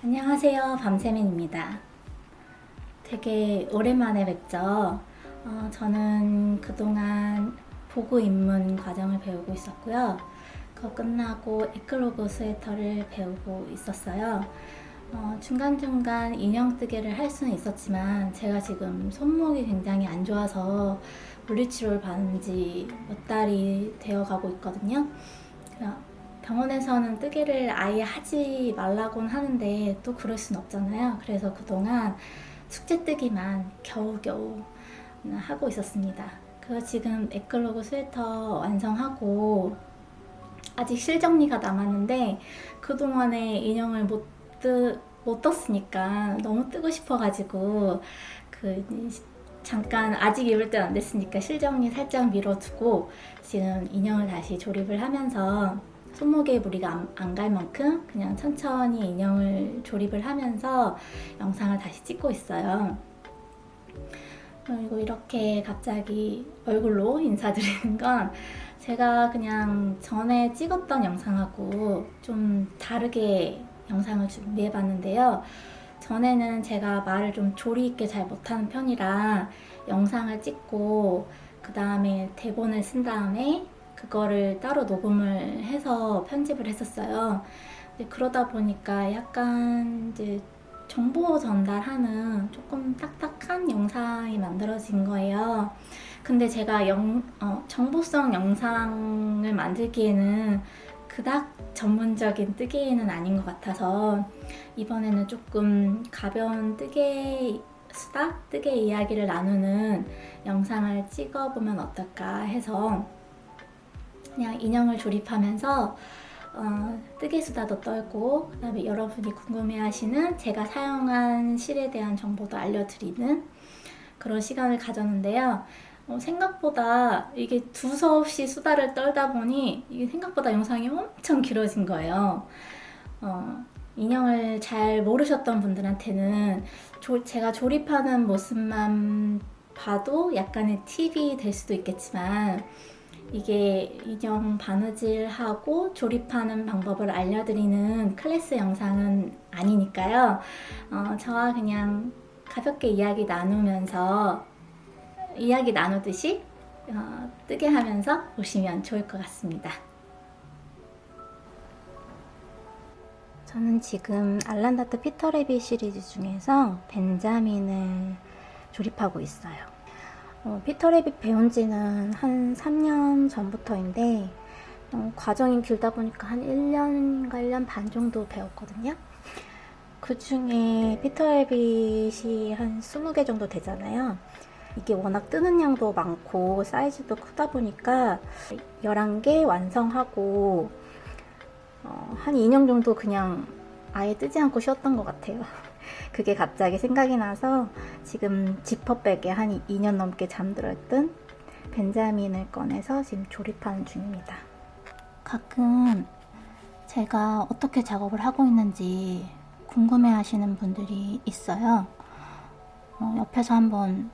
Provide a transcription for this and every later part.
안녕하세요. 밤새맨입니다. 되게 오랜만에 뵙죠. 저는 그동안 보고 입문 과정을 배우고 있었고요. 그거 끝나고 에클로그 스웨터를 배우고 있었어요. 중간중간 인형뜨개를 할 수는 있었지만 제가 지금 손목이 굉장히 안 좋아서 물리치료를 받은 지 몇 달이 되어 가고 있거든요. 병원에서는 뜨개를 아예 하지 말라고는 하는데 또 그럴 순 없잖아요. 그래서 그동안 숙제 뜨기만 겨우겨우 하고 있었습니다. 그래서 지금 에클로그 스웨터 완성하고 아직 실정리가 남았는데 그동안에 인형을 못 떴으니까 너무 뜨고 싶어가지고 잠깐 아직 입을 때 안 됐으니까 실정리 살짝 미뤄두고 지금 인형을 다시 조립을 하면서 손목에 무리가 안 갈 만큼 그냥 천천히 인형을 조립을 하면서 영상을 다시 찍고 있어요. 그리고 이렇게 갑자기 얼굴로 인사드리는 건 제가 그냥 전에 찍었던 영상하고 좀 다르게 영상을 준비해 봤는데요. 전에는 제가 말을 좀 조리 있게 잘 못하는 편이라 영상을 찍고 그 다음에 대본을 쓴 다음에 그거를 따로 녹음을 해서 편집을 했었어요. 그러다 보니까 약간 이제 정보 전달하는 조금 딱딱한 영상이 만들어진 거예요. 근데 제가 정보성 영상을 만들기에는 그닥 전문적인 뜨개는 아닌 것 같아서 이번에는 조금 가벼운 수다? 뜨개 이야기를 나누는 영상을 찍어보면 어떨까 해서 그냥 인형을 조립하면서 뜨개 수다도 떨고 그 다음에 여러분이 궁금해하시는 제가 사용한 실에 대한 정보도 알려드리는 그런 시간을 가졌는데요. 생각보다 이게 두서없이 수다를 떨다 보니 이게 생각보다 영상이 엄청 길어진 거예요. 인형을 잘 모르셨던 분들한테는 제가 조립하는 모습만 봐도 약간의 팁이 될 수도 있겠지만 이게 인형 바느질하고 조립하는 방법을 알려드리는 클래스 영상은 아니니까요. 저와 그냥 가볍게 이야기 나누듯이 뜨게 하면서 보시면 좋을 것 같습니다. 저는 지금 알란다트 피터 레빗 시리즈 중에서 벤자민을 조립하고 있어요. 피터 레빗 배운 지는 한 3년 전부터인데 과정이 길다 보니까 한 1년인가 1년 반 정도 배웠거든요. 그 중에 피터 레빗이 한 20개 정도 되잖아요. 이게 워낙 뜨는 양도 많고 사이즈도 크다 보니까 11개 완성하고 한 2년 정도 그냥 아예 뜨지 않고 쉬었던 것 같아요. 그게 갑자기 생각이 나서 지금 지퍼백에 한 2년 넘게 잠들었던 벤자민을 꺼내서 지금 조립하는 중입니다. 가끔 제가 어떻게 작업을 하고 있는지 궁금해 하시는 분들이 있어요. 옆에서 한번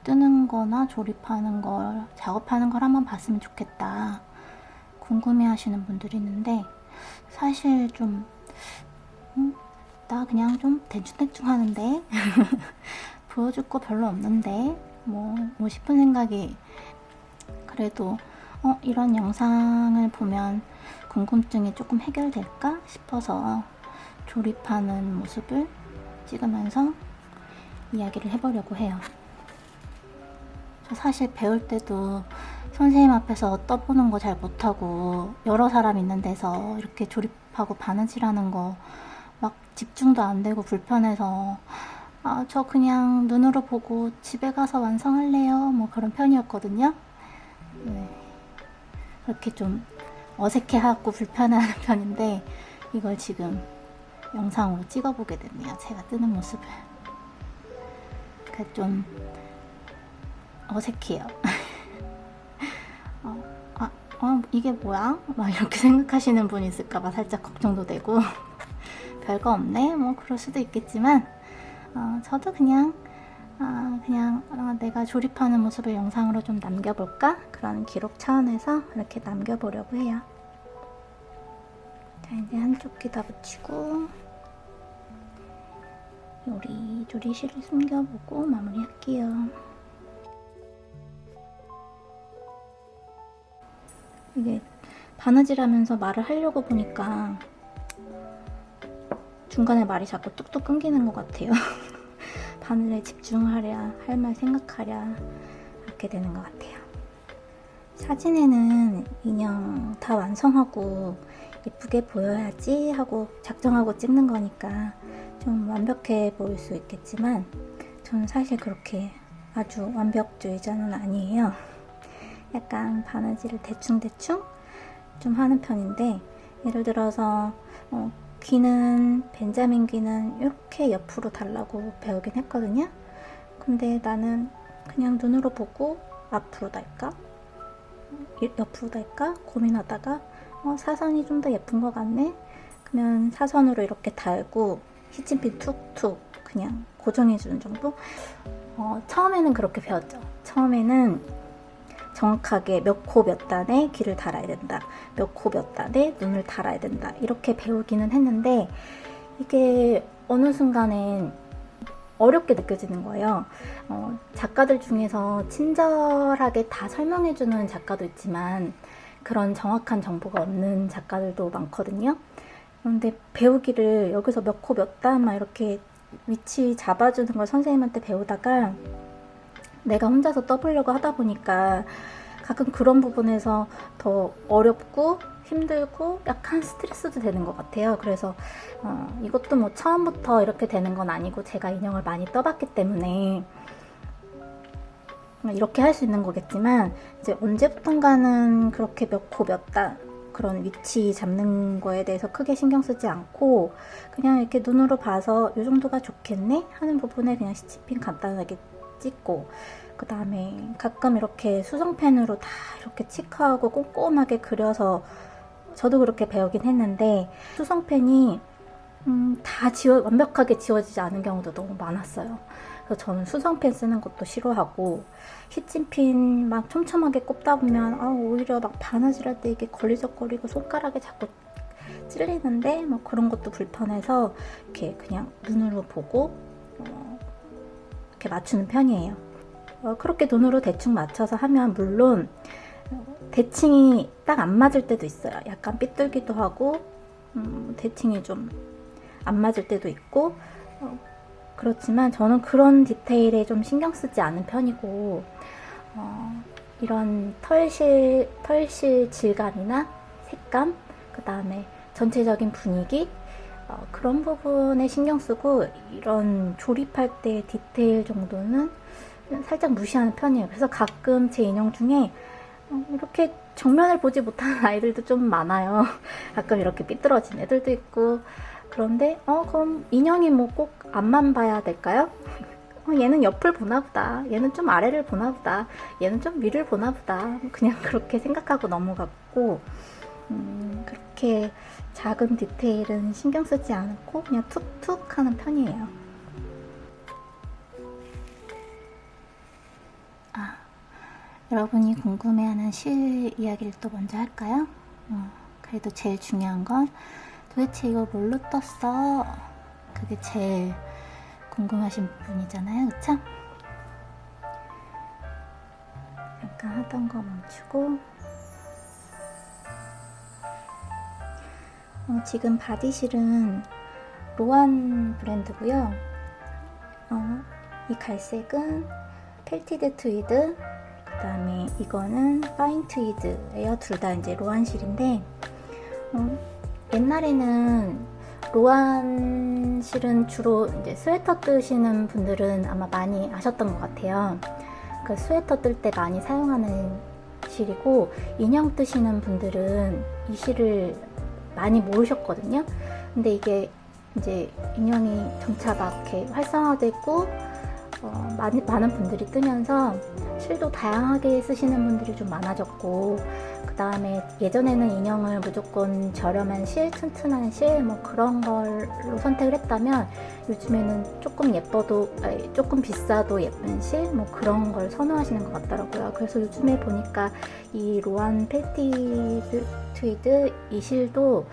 뜨는 거나 조립하는 걸, 작업하는 걸 한번 봤으면 좋겠다 궁금해 하시는 분들이 있는데 사실 좀 나 그냥 좀 대충대충 하는데 보여줄 거 별로 없는데 뭐 싶은 생각이 그래도 이런 영상을 보면 궁금증이 조금 해결될까 싶어서 조립하는 모습을 찍으면서 이야기를 해보려고 해요. 저 사실 배울 때도 선생님 앞에서 떠보는 거 잘 못하고 여러 사람 있는 데서 이렇게 조립하고 바느질하는 거 막 집중도 안 되고 불편해서 저 그냥 눈으로 보고 집에 가서 완성할래요 뭐 그런 편이었거든요. 네. 그렇게 좀 어색해하고 불편해하는 편인데 이걸 지금 영상으로 찍어보게 됐네요. 제가 뜨는 모습을. 좀 어색해요. 이게 뭐야? 막 이렇게 생각하시는 분이 있을까봐 살짝 걱정도 되고 별거 없네? 뭐 그럴 수도 있겠지만 저도 그냥 내가 조립하는 모습을 영상으로 좀 남겨볼까? 그런 기록 차원에서 이렇게 남겨보려고 해요. 자, 이제 한쪽 귀 다 붙이고 요리조리 실을 숨겨보고 마무리할게요. 이게 바느질하면서 말을 하려고 보니까 중간에 말이 자꾸 뚝뚝 끊기는 것 같아요. 바늘에 집중하랴, 할 말 생각하랴 이렇게 되는 것 같아요. 사진에는 인형 다 완성하고 예쁘게 보여야지 하고 작정하고 찍는 거니까 좀 완벽해 보일 수 있겠지만 저는 사실 그렇게 아주 완벽주의자는 아니에요. 약간 바느질을 대충대충 좀 하는 편인데, 예를 들어서 귀는 벤자민 귀는 이렇게 옆으로 달라고 배우긴 했거든요. 근데 나는 그냥 눈으로 보고 앞으로 달까? 옆으로 달까? 고민하다가 사선이 좀 더 예쁜 것 같네? 그러면 사선으로 이렇게 달고 히침핀 툭툭 그냥 고정해주는 정도? 처음에는 그렇게 배웠죠. 처음에는 정확하게 몇 코 몇 단에 귀를 달아야 된다, 몇 코 몇 단에 눈을 달아야 된다, 이렇게 배우기는 했는데 이게 어느 순간엔 어렵게 느껴지는 거예요. 작가들 중에서 친절하게 다 설명해주는 작가도 있지만 그런 정확한 정보가 없는 작가들도 많거든요. 그런데 배우기를 여기서 몇 코 몇 단 막 이렇게 위치 잡아주는 걸 선생님한테 배우다가 내가 혼자서 떠보려고 하다 보니까 가끔 그런 부분에서 더 어렵고 힘들고 약간 스트레스도 되는 것 같아요. 그래서 이것도 뭐 처음부터 이렇게 되는 건 아니고 제가 인형을 많이 떠봤기 때문에 이렇게 할 수 있는 거겠지만 이제 언제부턴가는 그렇게 몇 코 몇 단 그런 위치 잡는 거에 대해서 크게 신경 쓰지 않고 그냥 이렇게 눈으로 봐서 이 정도가 좋겠네 하는 부분에 그냥 시치핀 간단하게 찍고, 그 다음에 가끔 이렇게 수성펜으로 다 이렇게 치크하고 꼼꼼하게 그려서, 저도 그렇게 배우긴 했는데 수성펜이 다 완벽하게 지워지지 않은 경우도 너무 많았어요. 그래서 저는 수성펜 쓰는 것도 싫어하고 히침핀 막 촘촘하게 꼽다 보면 오히려 막 바느질할 때 이게 걸리적거리고 손가락에 자꾸 찔리는데 뭐 그런 것도 불편해서 이렇게 그냥 눈으로 보고 이렇게 맞추는 편이에요. 그렇게 눈으로 대충 맞춰서 하면 물론 대칭이 딱 안 맞을 때도 있어요. 약간 삐뚤기도 하고 대칭이 좀 안 맞을 때도 있고 그렇지만 저는 그런 디테일에 좀 신경 쓰지 않은 편이고 이런 털실 질감이나 색감, 그 다음에 전체적인 분위기 그런 부분에 신경 쓰고 이런 조립할 때 디테일 정도는 살짝 무시하는 편이에요. 그래서 가끔 제 인형 중에 이렇게 정면을 보지 못하는 아이들도 좀 많아요. 가끔 이렇게 삐뚤어진 애들도 있고. 그런데 그럼 인형이 뭐 꼭 앞만 봐야 될까요? 얘는 옆을 보나 보다, 얘는 좀 아래를 보나 보다, 얘는 좀 위를 보나 보다, 그냥 그렇게 생각하고 넘어갔고 그렇게 작은 디테일은 신경 쓰지 않고 그냥 툭툭 하는 편이에요. 여러분이 궁금해하는 실 이야기를 또 먼저 할까요? 그래도 제일 중요한 건 도대체 이걸 뭘로 떴어? 그게 제일 궁금하신 부분이잖아요, 그쵸? 잠깐 하던 거 멈추고 지금 바디실은 로안 브랜드고요. 이 갈색은 펠티드 트위드, 그 다음에 이거는 파인 트위드예요. 둘 다 이제 로안 실인데 옛날에는 로안 실은 주로 이제 스웨터 뜨시는 분들은 아마 많이 아셨던 것 같아요. 그 스웨터 뜰 때 많이 사용하는 실이고, 인형 뜨시는 분들은 이 실을 많이 모르셨거든요. 근데 이게 이제 인형이 점차 막 이렇게 활성화되고 많은 분들이 뜨면서 실도 다양하게 쓰시는 분들이 좀 많아졌고, 그 다음에 예전에는 인형을 무조건 저렴한 실, 튼튼한 실 뭐 그런 걸로 선택을 했다면 요즘에는 조금 예뻐도 조금 비싸도 예쁜 실 뭐 그런 걸 선호하시는 것 같더라고요. 그래서 요즘에 보니까 이 로안 펠티드 트위드 이 실도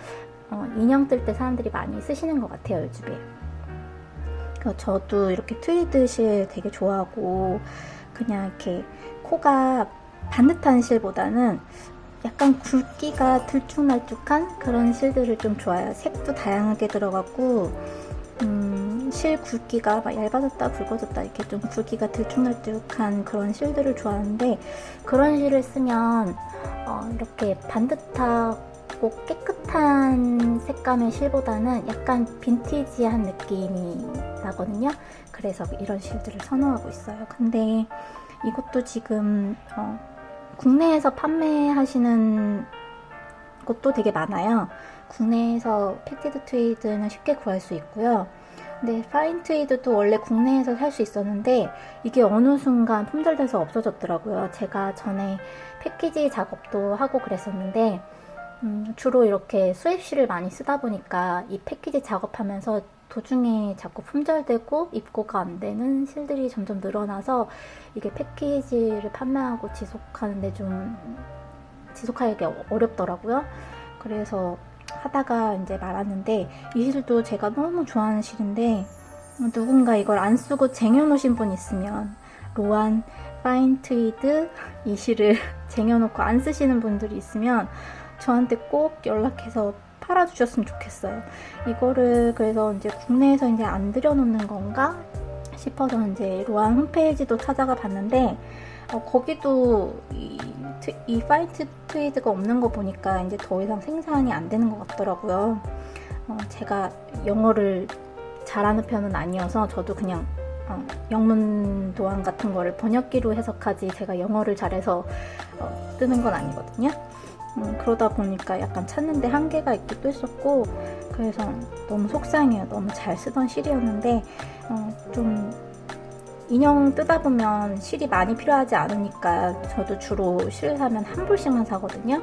인형 뜰 때 사람들이 많이 쓰시는 것 같아요, 요즘에. 저도 이렇게 트위드 실 되게 좋아하고, 그냥 이렇게 코가 반듯한 실보다는 약간 굵기가 들쭉날쭉한 그런 실들을 좀 좋아해요. 색도 다양하게 들어갔고, 실 굵기가 막 얇아졌다 굵어졌다 이렇게 좀 굵기가 들쭉날쭉한 그런 실들을 좋아하는데, 그런 실을 쓰면 이렇게 반듯하고 깨끗한 색감의 실보다는 약간 빈티지한 느낌이 나거든요. 그래서 이런 실들을 선호하고 있어요. 근데 이것도 지금 국내에서 판매하시는 곳도 되게 많아요. 국내에서 패티드 트위드는 쉽게 구할 수 있고요. 근데 파인 트위드도 원래 국내에서 살 수 있었는데 이게 어느 순간 품절돼서 없어졌더라고요. 제가 전에 패키지 작업도 하고 그랬었는데 주로 이렇게 수입실을 많이 쓰다 보니까 이 패키지 작업하면서 도중에 자꾸 품절되고 입고가 안 되는 실들이 점점 늘어나서 이게 패키지를 판매하고 지속하는데 좀 지속하기 어렵더라고요. 그래서 하다가 이제 말았는데, 이 실도 제가 너무 좋아하는 실인데 누군가 이걸 안 쓰고 쟁여놓으신 분 있으면, 로안 파인 트위드 이 실을 쟁여놓고 안 쓰시는 분들이 있으면 저한테 꼭 연락해서 팔아주셨으면 좋겠어요. 이거를 그래서 이제 국내에서 이제 안 들여놓는 건가 싶어서 이제 로안 홈페이지도 찾아가 봤는데 거기도 이 파인 트위드가 없는 거 보니까 이제 더 이상 생산이 안 되는 것 같더라고요. 제가 영어를 잘하는 편은 아니어서 저도 그냥 영문 도안 같은 거를 번역기로 해석하지 제가 영어를 잘해서 뜨는 건 아니거든요. 그러다 보니까 약간 찾는데 한계가 있기도 했었고, 그래서 너무 속상해요. 너무 잘 쓰던 실이었는데 좀 인형 뜨다 보면 실이 많이 필요하지 않으니까 저도 주로 실 사면 한 볼씩만 사거든요.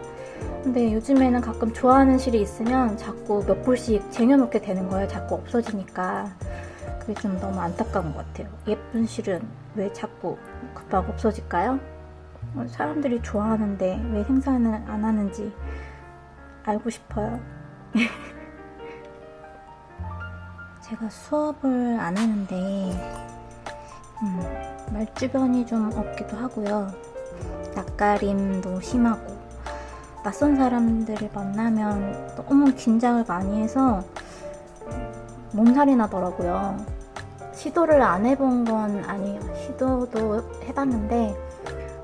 근데 요즘에는 가끔 좋아하는 실이 있으면 자꾸 몇 볼씩 쟁여놓게 되는 거예요. 자꾸 없어지니까. 그게 좀 너무 안타까운 것 같아요. 예쁜 실은 왜 자꾸 급하게 없어질까요? 사람들이 좋아하는데 왜 생산을 안 하는지 알고 싶어요. 제가 수업을 안 하는데 말주변이 좀 없기도 하고요. 낯가림도 심하고, 낯선 사람들을 만나면 너무 긴장을 많이 해서 몸살이 나더라고요. 시도를 안 해본 건 아니에요. 시도도 해봤는데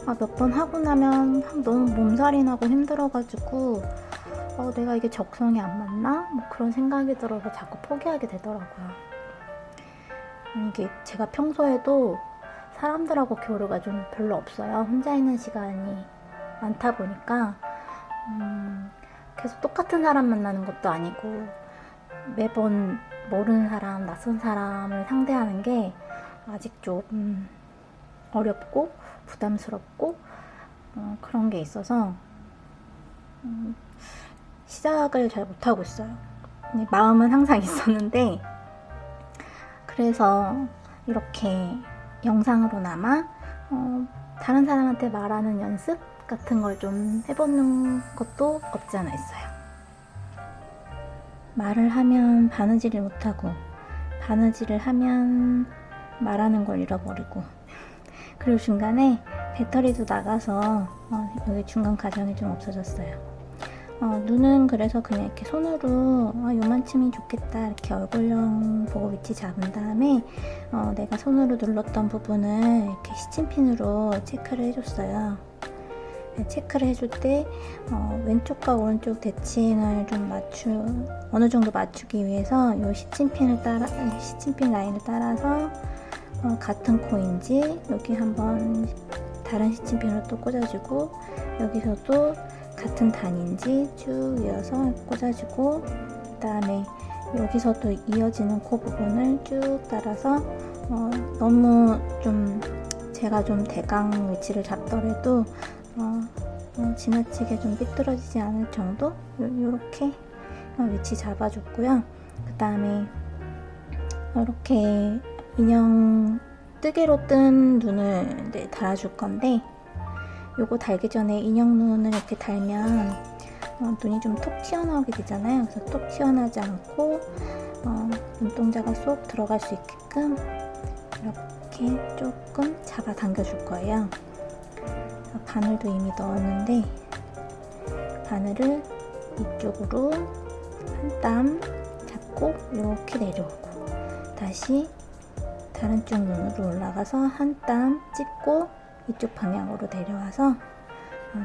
몇 번 하고 나면 너무 몸살이 나고 힘들어가지고 내가 이게 적성이 안 맞나? 뭐 그런 생각이 들어서 자꾸 포기하게 되더라고요. 이게 제가 평소에도 사람들하고 교류가 좀 별로 없어요. 혼자 있는 시간이 많다 보니까 계속 똑같은 사람 만나는 것도 아니고 매번 모르는 사람, 낯선 사람을 상대하는 게 아직 좀 어렵고 부담스럽고 그런 게 있어서 시작을 잘 못하고 있어요. 마음은 항상 있었는데, 그래서 이렇게 영상으로나마 다른 사람한테 말하는 연습 같은 걸 좀 해보는 것도 없지 않아 있어요. 말을 하면 바느질을 못하고, 바느질을 하면 말하는 걸 잃어버리고, 그리고 중간에 배터리도 나가서 여기 중간 가전이 좀 없어졌어요. 눈은 그래서 그냥 이렇게 손으로 요만큼이 좋겠다 이렇게 얼굴형 보고 위치 잡은 다음에 내가 손으로 눌렀던 부분을 이렇게 시침핀으로 체크를 해줬어요. 체크를 해줄 때 왼쪽과 오른쪽 대칭을 좀 어느 정도 맞추기 위해서 이 시침핀 라인을 따라서 같은 코인지 여기 한번 다른 시침핀으로 또 꽂아주고, 여기서도 같은 단인지 쭉 이어서 꽂아주고, 그 다음에 여기서도 이어지는 코 부분을 쭉 따라서 너무 좀 제가 좀 대강 위치를 잡더라도 지나치게 좀 삐뚤어지지 않을 정도 이렇게 위치 잡아줬고요. 그 다음에 이렇게 인형 뜨개로 뜬 눈을 달아줄 건데, 요거 달기 전에 인형 눈을 이렇게 달면 눈이 좀 톡 튀어나오게 되잖아요. 그래서 톡 튀어나오지 않고 눈동자가 쏙 들어갈 수 있게끔 이렇게 조금 잡아 당겨줄 거예요. 바늘도 이미 넣었는데 바늘을 이쪽으로 한 땀 잡고 이렇게 내려오고 다시 다른 쪽 눈으로 올라가서 한 땀 찍고 이쪽 방향으로 내려와서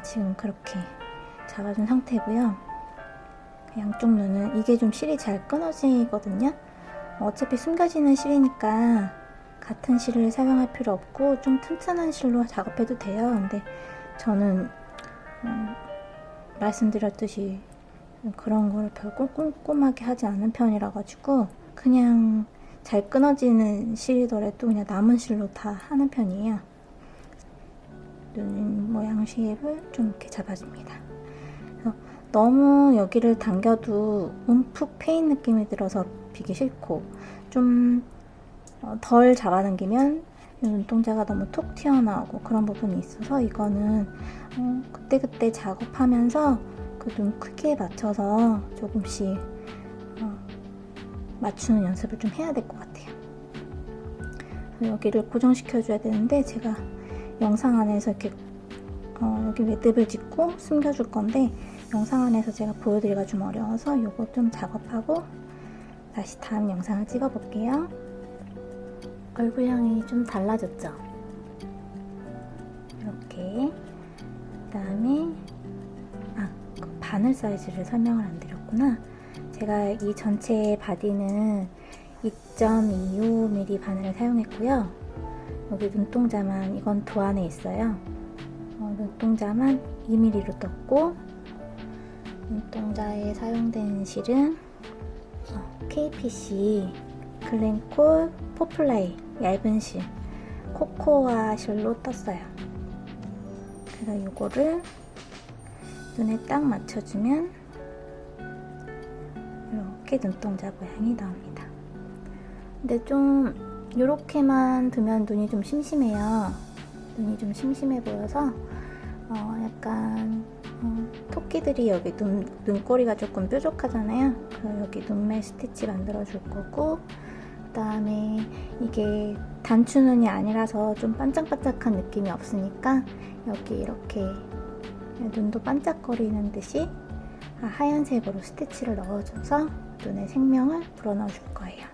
지금 그렇게 잡아준 상태고요. 양쪽 눈은 이게 좀 실이 잘 끊어지거든요. 어차피 숨겨지는 실이니까 같은 실을 사용할 필요 없고 좀 튼튼한 실로 작업해도 돼요. 근데 저는 말씀드렸듯이 그런 거를 별 꼼꼼하게 하지 않은 편이라 가지고 그냥 잘 끊어지는 실이더라도 그냥 남은 실로 다 하는 편이에요. 눈 모양 쉐입을 좀 이렇게 잡아줍니다. 그래서 너무 여기를 당겨도 움푹 패인 느낌이 들어서 비기 싫고 좀 덜 잡아당기면 눈동자가 너무 톡 튀어나오고 그런 부분이 있어서 이거는 그때그때 작업하면서 그 눈 크기에 맞춰서 조금씩 맞추는 연습을 좀 해야 될 것 같아요. 여기를 고정시켜줘야 되는데 제가 영상 안에서 이렇게 여기 매듭을 짓고 숨겨줄 건데 영상 안에서 제가 보여드리기가 좀 어려워서 이거 좀 작업하고 다시 다음 영상을 찍어 볼게요. 얼굴형이 좀 달라졌죠? 이렇게 그 다음에 그 바늘 사이즈를 설명을 안 드렸구나. 제가 이 전체 바디는 2.25mm 바늘을 사용했고요. 여기 눈동자만 이건 도안에 있어요. 눈동자만 2mm로 떴고 눈동자에 사용된 실은 KPC 글렌콜 포플라이 얇은 실 코코아 실로 떴어요. 그래서 이거를 눈에 딱 맞춰주면 이렇게 눈동자 모양이 나옵니다. 근데 좀 이렇게만 두면 눈이 좀 심심해요. 눈이 좀 심심해 보여서 약간 토끼들이 여기 눈꼬리가 조금 뾰족하잖아요. 그래서 여기 눈매 스티치 만들어 줄 거고 그 다음에 이게 단추눈이 아니라서 좀 반짝반짝한 느낌이 없으니까 여기 이렇게 눈도 반짝거리는 듯이 하얀색으로 스티치를 넣어줘서 눈에 생명을 불어넣어 줄 거예요.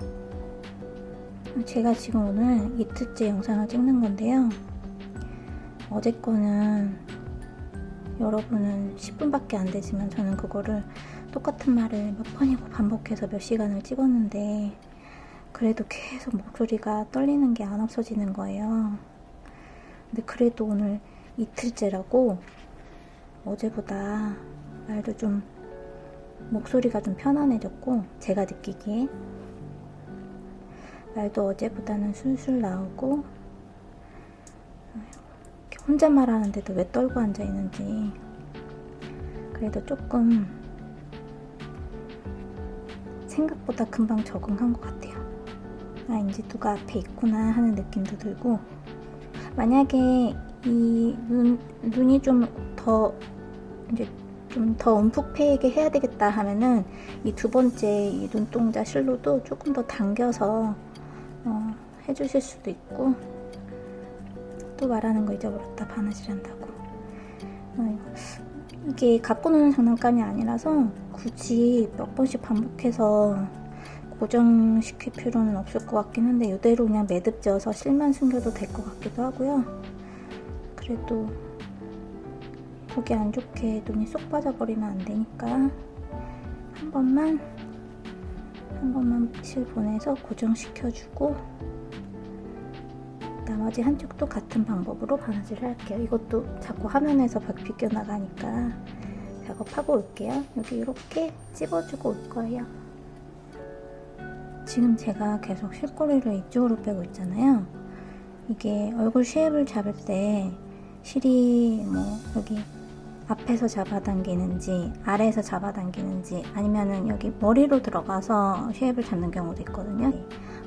제가 지금 오늘 이틀째 영상을 찍는 건데요. 어제 거는 여러분은 10분밖에 안 되지만 저는 그거를 똑같은 말을 몇 번이고 반복해서 몇 시간을 찍었는데 그래도 계속 목소리가 떨리는 게 안 없어지는 거예요. 근데 그래도 오늘 이틀째라고 어제보다 말도 좀 목소리가 좀 편안해졌고 제가 느끼기에 말도 어제보다는 술술 나오고 혼자 말하는데도 왜 떨고 앉아있는지 그래도 조금 생각보다 금방 적응한 것 같아요. 이제 누가 앞에 있구나 하는 느낌도 들고 만약에 이 눈이 좀 더 움푹 패이게 해야 되겠다 하면은 이 두 번째 이 눈동자 실로도 조금 더 당겨서 해주실 수도 있고 또 말하는 거 잊어버렸다 바느질 한다고 이게 갖고 노는 장난감이 아니라서 굳이 몇 번씩 반복해서 고정시킬 필요는 없을 것 같긴 한데 이대로 그냥 매듭 지어서 실만 숨겨도 될 것 같기도 하고요. 그래도 보기 안 좋게 눈이 쏙 빠져버리면 안 되니까 한 번만 실 보내서 고정시켜주고 나머지 한쪽도 같은 방법으로 바느질을 할게요. 이것도 자꾸 화면에서 비껴 나가니까 작업하고 올게요. 여기 이렇게 찝어주고 올 거예요. 지금 제가 계속 실꼬리를 이쪽으로 빼고 있잖아요. 이게 얼굴 쉐입을 잡을 때 실이 여기 앞에서 잡아당기는지 아래에서 잡아당기는지 아니면은 여기 머리로 들어가서 쉐입을 잡는 경우도 있거든요.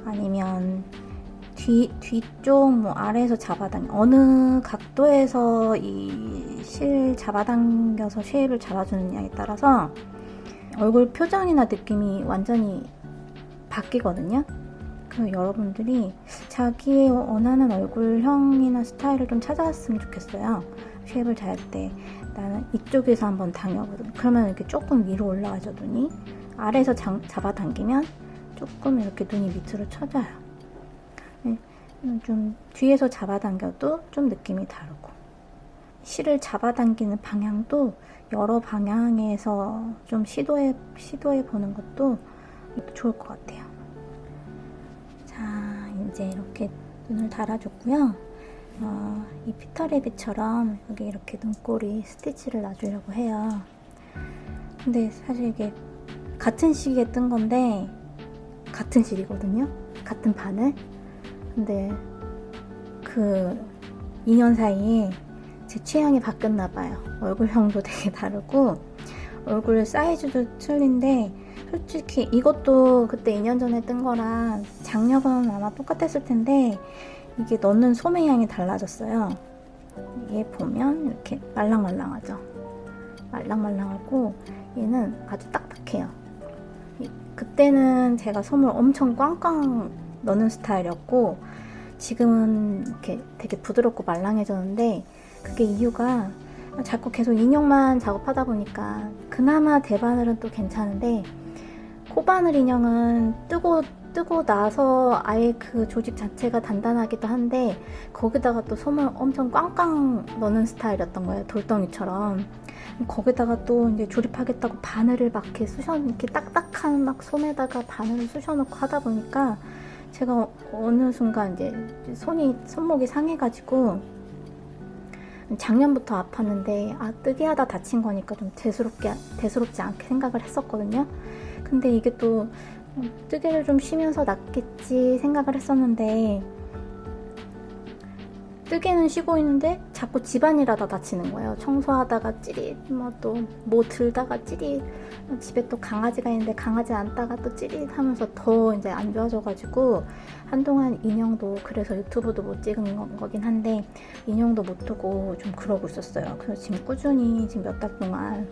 아니면 뒤쪽 뭐 아래에서 어느 각도에서 이 실 잡아당겨서 쉐입을 잡아주느냐에 따라서 얼굴 표정이나 느낌이 완전히 바뀌거든요. 그래서 여러분들이 자기의 원하는 얼굴형이나 스타일을 좀 찾아왔으면 좋겠어요. 쉐입을 잘 때 나는 이쪽에서 한번 당겨보거든. 그러면 이렇게 조금 위로 올라가죠, 눈이. 아래에서 잡아당기면 조금 이렇게 눈이 밑으로 쳐져요. 좀 뒤에서 잡아당겨도 좀 느낌이 다르고, 실을 잡아당기는 방향도 여러 방향에서 좀 시도해 보는 것도 좋을 것 같아요. 자, 이제 이렇게 눈을 달아줬고요. 이 피터래빗처럼 여기 이렇게 눈꼬리 스티치를 놔주려고 해요. 근데 사실 이게 같은 시기에 뜬 건데 같은 실이거든요. 같은 바늘. 근데 그 2년 사이에 제 취향이 바뀌었나봐요. 얼굴형도 되게 다르고 얼굴 사이즈도 틀린데, 솔직히 이것도 그때 2년 전에 뜬 거랑 장력은 아마 똑같았을 텐데 이게 넣는 솜의 양이 달라졌어요. 얘 보면 이렇게 말랑말랑하죠. 말랑말랑하고 얘는 아주 딱딱해요. 그때는 제가 솜을 엄청 꽝꽝 넣는 스타일이었고 지금은 이렇게 되게 부드럽고 말랑해졌는데, 그게 이유가 자꾸 계속 인형만 작업하다 보니까 그나마 대바늘은 또 괜찮은데, 코바늘 인형은 뜨고 나서 아예 그 조직 자체가 단단하기도 한데 거기다가 또 솜을 엄청 꽝꽝 넣는 스타일이었던 거예요. 돌덩이처럼. 거기다가 또 이제 조립하겠다고 바늘을 막 이렇게 딱딱한 막 솜에다가 바늘을 쑤셔놓고 하다 보니까 제가 어느 순간 이제 손목이 상해가지고 작년부터 아팠는데, 뜨개 하다 다친 거니까 좀 대수롭지 않게 생각을 했었거든요. 근데 이게 또 뜨개를 좀 쉬면서 낫겠지 생각을 했었는데, 뜨개는 쉬고 있는데 자꾸 집안일하다 다치는 거예요. 청소하다가 찌릿, 뭐 들다가 찌릿, 집에 또 강아지가 있는데 강아지 안다가 또 찌릿 하면서 더 이제 안 좋아져가지고 한동안 인형도, 그래서 유튜브도 못 찍은 거긴 한데 인형도 못 두고 좀 그러고 있었어요. 그래서 지금 꾸준히 지금 몇 달 동안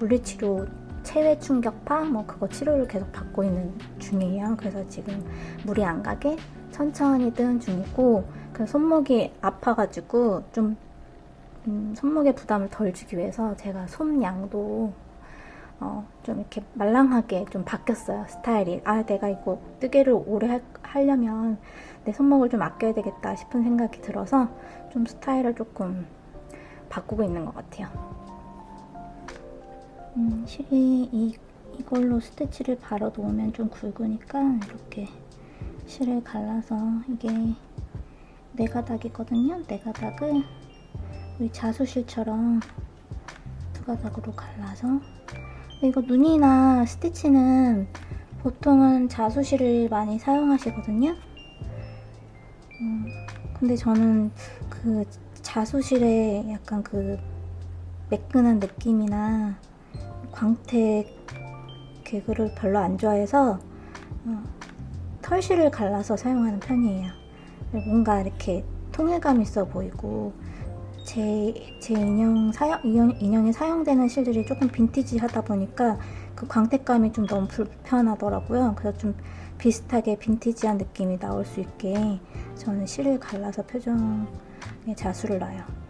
물리치료, 체외 충격파 그거 치료를 계속 받고 있는 중이에요. 그래서 지금 무리 안 가게 천천히 뜨는 중이고, 그 손목이 아파가지고 좀 손목에 부담을 덜 주기 위해서 제가 솜 양도 좀 이렇게 말랑하게 좀 바뀌었어요. 스타일이. 내가 이거 뜨개를 오래 하려면 내 손목을 좀 아껴야 되겠다 싶은 생각이 들어서 좀 스타일을 조금 바꾸고 있는 것 같아요. 실이 이걸로 스티치를 바로 놓으면 좀 굵으니까 이렇게 실을 갈라서, 이게 4가닥이거든요. 4가닥을 우리 자수실처럼 2가닥으로 갈라서, 이거 눈이나 스티치는 보통은 자수실을 많이 사용하시거든요. 근데 저는 그 자수실에 약간 그 매끈한 느낌이나 광택 개그를 별로 안 좋아해서 털실을 갈라서 사용하는 편이에요. 뭔가 이렇게 통일감 있어 보이고, 제 인형에 사용되는 실들이 조금 빈티지하다 보니까 그 광택감이 좀 너무 불편하더라고요. 그래서 좀 비슷하게 빈티지한 느낌이 나올 수 있게 저는 실을 갈라서 표정에 자수를 놔요.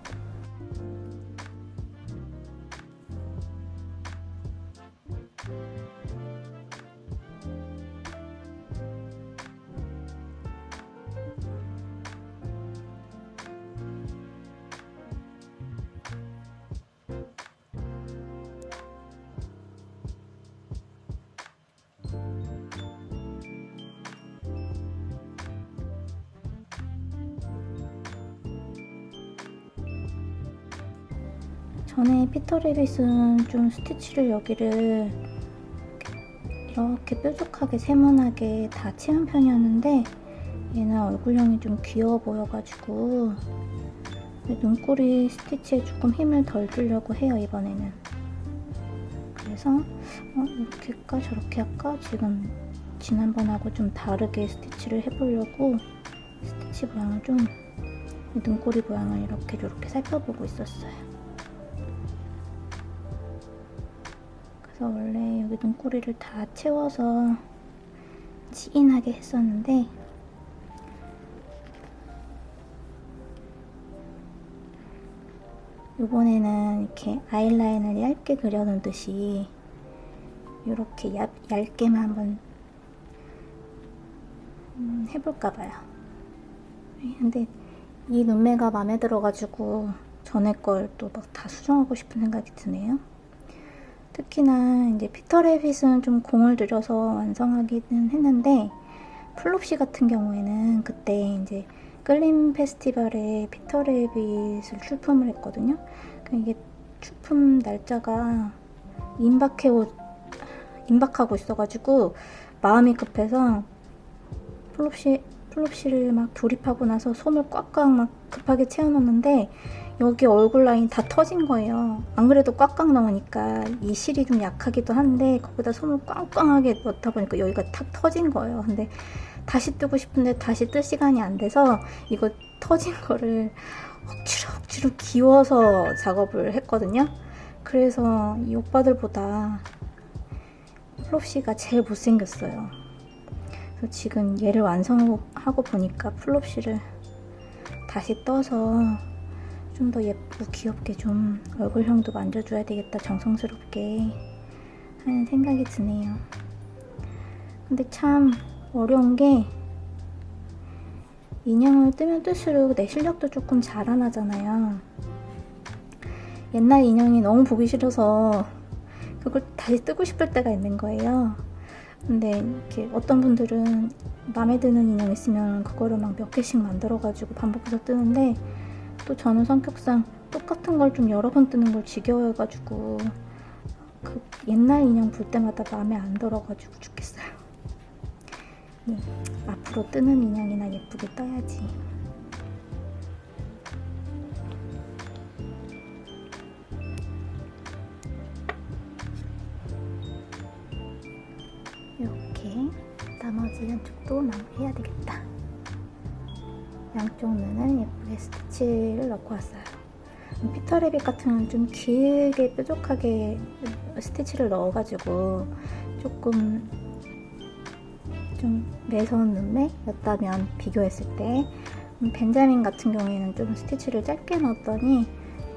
전에 피터래빗은 좀 스티치를 여기를 이렇게 뾰족하게 세모나게 다 치는 편이었는데, 얘는 얼굴형이 좀 귀여워 보여가지고 눈꼬리 스티치에 조금 힘을 덜 주려고 해요, 이번에는. 그래서 이렇게 할까 저렇게 할까 지금 지난번하고 좀 다르게 스티치를 해보려고 스티치 모양을 좀, 눈꼬리 모양을 이렇게 저렇게 살펴보고 있었어요. 그래서 원래 여기 눈꼬리를 다 채워서 진하게 했었는데 이번에는 이렇게 아이라인을 얇게 그려놓듯이 이렇게 얇게만 한번 해볼까봐요. 근데 이 눈매가 마음에 들어가지고 전에 걸 또 막 다 수정하고 싶은 생각이 드네요. 특히나 이제 피터래빗은 좀 공을 들여서 완성하기는 했는데 플롭시 같은 경우에는 그때 이제 끌림 페스티벌에 피터래빗을 출품을 했거든요. 이게 출품 날짜가 임박하고 있어가지고 마음이 급해서 플롭시를 막 조립하고 나서 손을 꽉꽉 막 급하게 채워넣는데 여기 얼굴 라인 다 터진 거예요. 안 그래도 꽉꽉 넣으니까 이 실이 좀 약하기도 한데 거기다 손을 꽝꽝하게 넣다 보니까 여기가 탁 터진 거예요. 근데 다시 뜨고 싶은데 다시 뜰 시간이 안 돼서 이거 터진 거를 억지로 기워서 작업을 했거든요. 그래서 이 오빠들보다 플롭시가 제일 못생겼어요. 그래서 지금 얘를 완성하고 보니까 플롭시를 다시 떠서 좀 더 예쁘고 귀엽게 좀 얼굴형도 만져줘야 되겠다, 정성스럽게 하는 생각이 드네요. 근데 참 어려운 게 인형을 뜨면 뜰수록 내 실력도 조금 자라나잖아요. 옛날 인형이 너무 보기 싫어서 그걸 다시 뜨고 싶을 때가 있는 거예요. 근데 이렇게 어떤 분들은 마음에 드는 인형 있으면 그거를 막 몇 개씩 만들어가지고 반복해서 뜨는데 또 저는 성격상 똑같은 걸 좀 여러 번 뜨는 걸 지겨워해가지고 그 옛날 인형 볼 때마다 마음에 안 들어가지고 죽겠어요. 앞으로 뜨는 인형이나 예쁘게 떠야지. 이렇게 나머지 한쪽도 마무리해야 되겠다. 양쪽 눈은 예쁘게 스티치를 넣고 왔어요. 피터래빗 같은 경우는 좀 길게 뾰족하게 스티치를 넣어가지고 조금 좀 매서운 눈매였다면 비교했을 때, 벤자민 같은 경우에는 좀 스티치를 짧게 넣었더니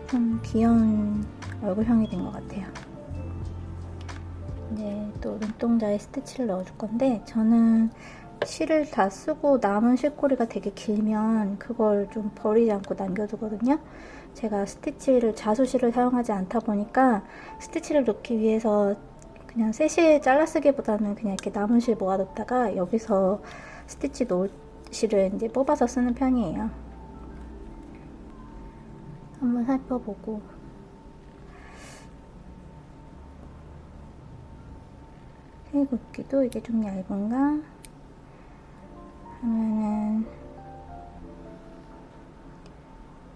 좀 귀여운 얼굴형이 된 것 같아요. 이제 또 눈동자에 스티치를 넣어줄 건데, 저는 실을 다 쓰고 남은 실꼬리가 되게 길면 그걸 좀 버리지 않고 남겨두거든요. 제가 자수실을 사용하지 않다 보니까 스티치를 넣기 위해서 그냥 새실 잘라쓰기보다는 그냥 이렇게 남은 실 모아뒀다가 여기서 스티치 놓을 실을 이제 뽑아서 쓰는 편이에요. 한번 살펴보고 굵기도 이게 좀 얇은가 하면은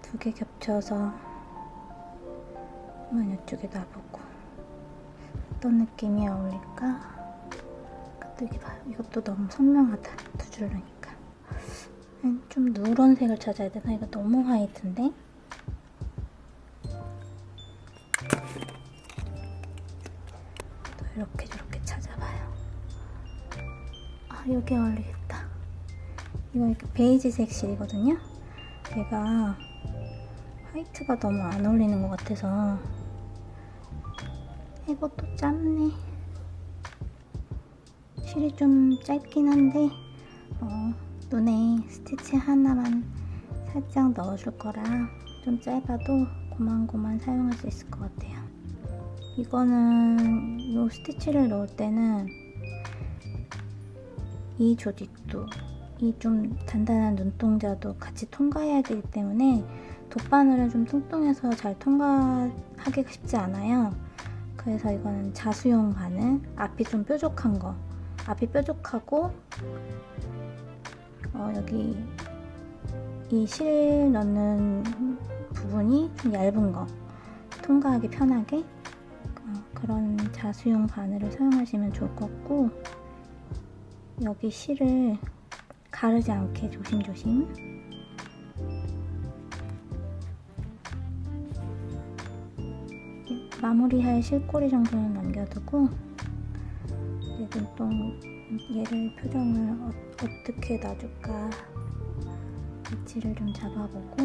2개 겹쳐서 한번 이쪽에 놔보고 어떤 느낌이 어울릴까? 또 이게 봐요. 이것도 너무 선명하다. 2줄로니까. 좀 누런색을 찾아야 되나? 이거 너무 화이트인데? 또 이렇게 저렇게 찾아봐요. 아, 여기 어울리겠다. 이거 이렇게 베이지색 실이거든요? 얘가 화이트가 너무 안 어울리는 것 같아서 이것도 짧네. 실이 좀 짧긴 한데 눈에 스티치 하나만 살짝 넣어줄 거라 좀 짧아도 고만고만 사용할 수 있을 것 같아요. 이거는 이 스티치를 넣을 때는 이 조직도 이 좀 단단한 눈동자도 같이 통과해야 되기 때문에 돗바늘은 좀 뚱뚱해서 잘 통과하기가 쉽지 않아요. 그래서 이거는 자수용 바늘, 앞이 좀 뾰족한 거, 앞이 뾰족하고 여기 이 실 넣는 부분이 좀 얇은 거, 통과하기 편하게 그런 자수용 바늘을 사용하시면 좋을 것 같고, 여기 실을 가르지 않게 조심조심. 마무리할 실꼬리 정도는 남겨두고 이제 눈동 얘를 표정을 어떻게 놔줄까 위치를 좀 잡아보고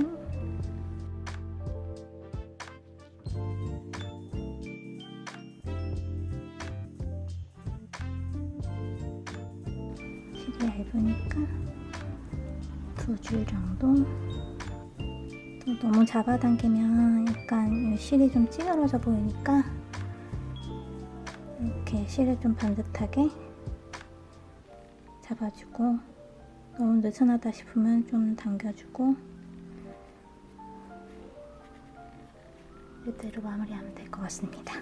실이 얇으니까 2줄 정도. 또 너무 잡아당기면 약간 실이 좀 찌그러져 보이니까 이렇게 실을 좀 반듯하게 잡아주고, 너무 느슨하다 싶으면 좀 당겨주고 이대로 마무리하면 될 것 같습니다.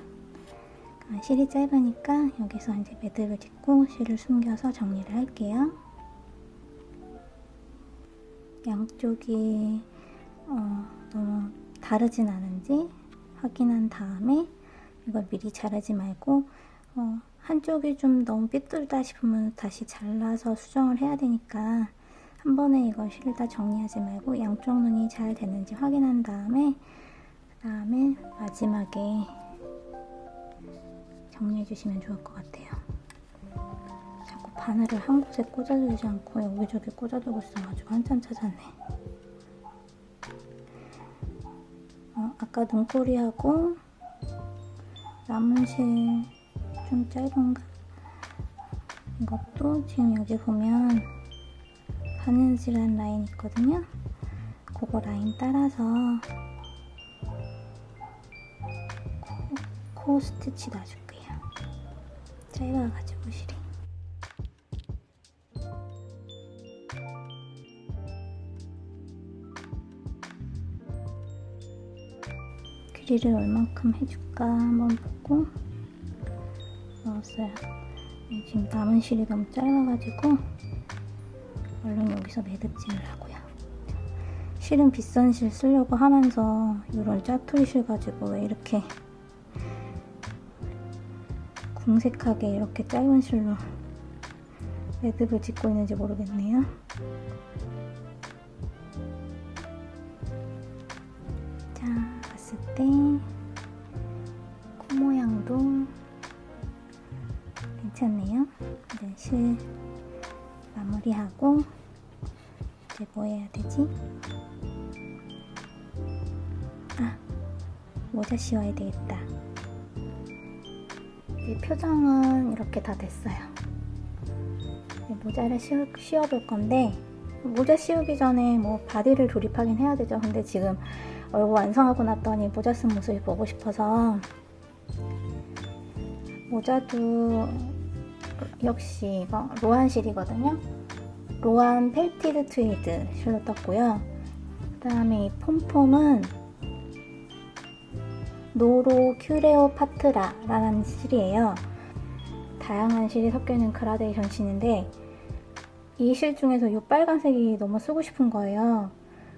실이 짧으니까 여기서 이제 매듭을 짓고 실을 숨겨서 정리를 할게요. 양쪽이 너무 다르진 않은지 확인한 다음에 이걸 미리 자르지 말고 한쪽이 좀 너무 삐뚤다 싶으면 다시 잘라서 수정을 해야 되니까 한 번에 이걸 실을 다 정리하지 말고 양쪽 눈이 잘 됐는지 확인한 다음에 마지막에 정리해 주시면 좋을 것 같아요. 자꾸 바늘을 한 곳에 꽂아주지 않고 여기저기 꽂아두고 있어가지고 한참 찾았네. 아까 눈꼬리하고 남은 실 좀 짧은가? 이것도 지금 여기 보면 바느질한 라인 있거든요. 그거 라인 따라서 코 스티치 놔줄게요. 짧아가지고 실이. 길이를 얼만큼 해줄까 한번 보고 넣었어요. 지금 남은 실이 너무 짧아가지고 얼른 여기서 매듭질을 하고요. 실은 비싼 실 쓰려고 하면서 이런 짜투리 실 가지고 왜 이렇게 궁색하게 이렇게 짧은 실로 매듭을 짓고 있는지 모르겠네요. 자, 봤을 때 코 모양도 괜찮네요. 이제 실 마무리하고 이제 뭐 해야 되지? 모자 씌워야 되겠다. 이제 표정은 이렇게 다 됐어요. 모자를 씌워볼 건데, 모자 씌우기 전에 뭐 바디를 조립하긴 해야 되죠. 근데 지금 얼굴 완성하고 났더니 모자 쓴 모습이 보고 싶어서 모자도 역시 이거 로한 실이거든요. 로한 펠티드 트위드 실로 떴고요. 그 다음에 이 폼폼은 노로 큐레오파트라 라는 실이에요. 다양한 실이 섞여있는 그라데이션 실인데 이 실 중에서 이 빨간색이 너무 쓰고 싶은 거예요.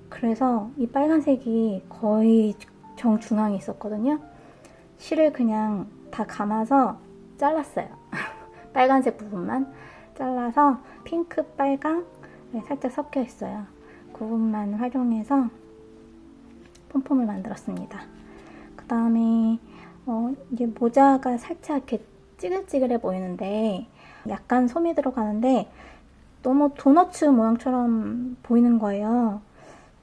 그래서 이 빨간색이 거의 정중앙에 있었거든요. 실을 그냥 다 감아서 잘랐어요. 빨간색 부분만 잘라서 핑크, 빨강 살짝 섞여 있어요. 그 부분만 활용해서 폼폼을 만들었습니다. 그 다음에 이게 모자가 살짝 이렇게 찌글찌글해 보이는데 약간 솜이 들어가는데 너무 도너츠 모양처럼 보이는 거예요.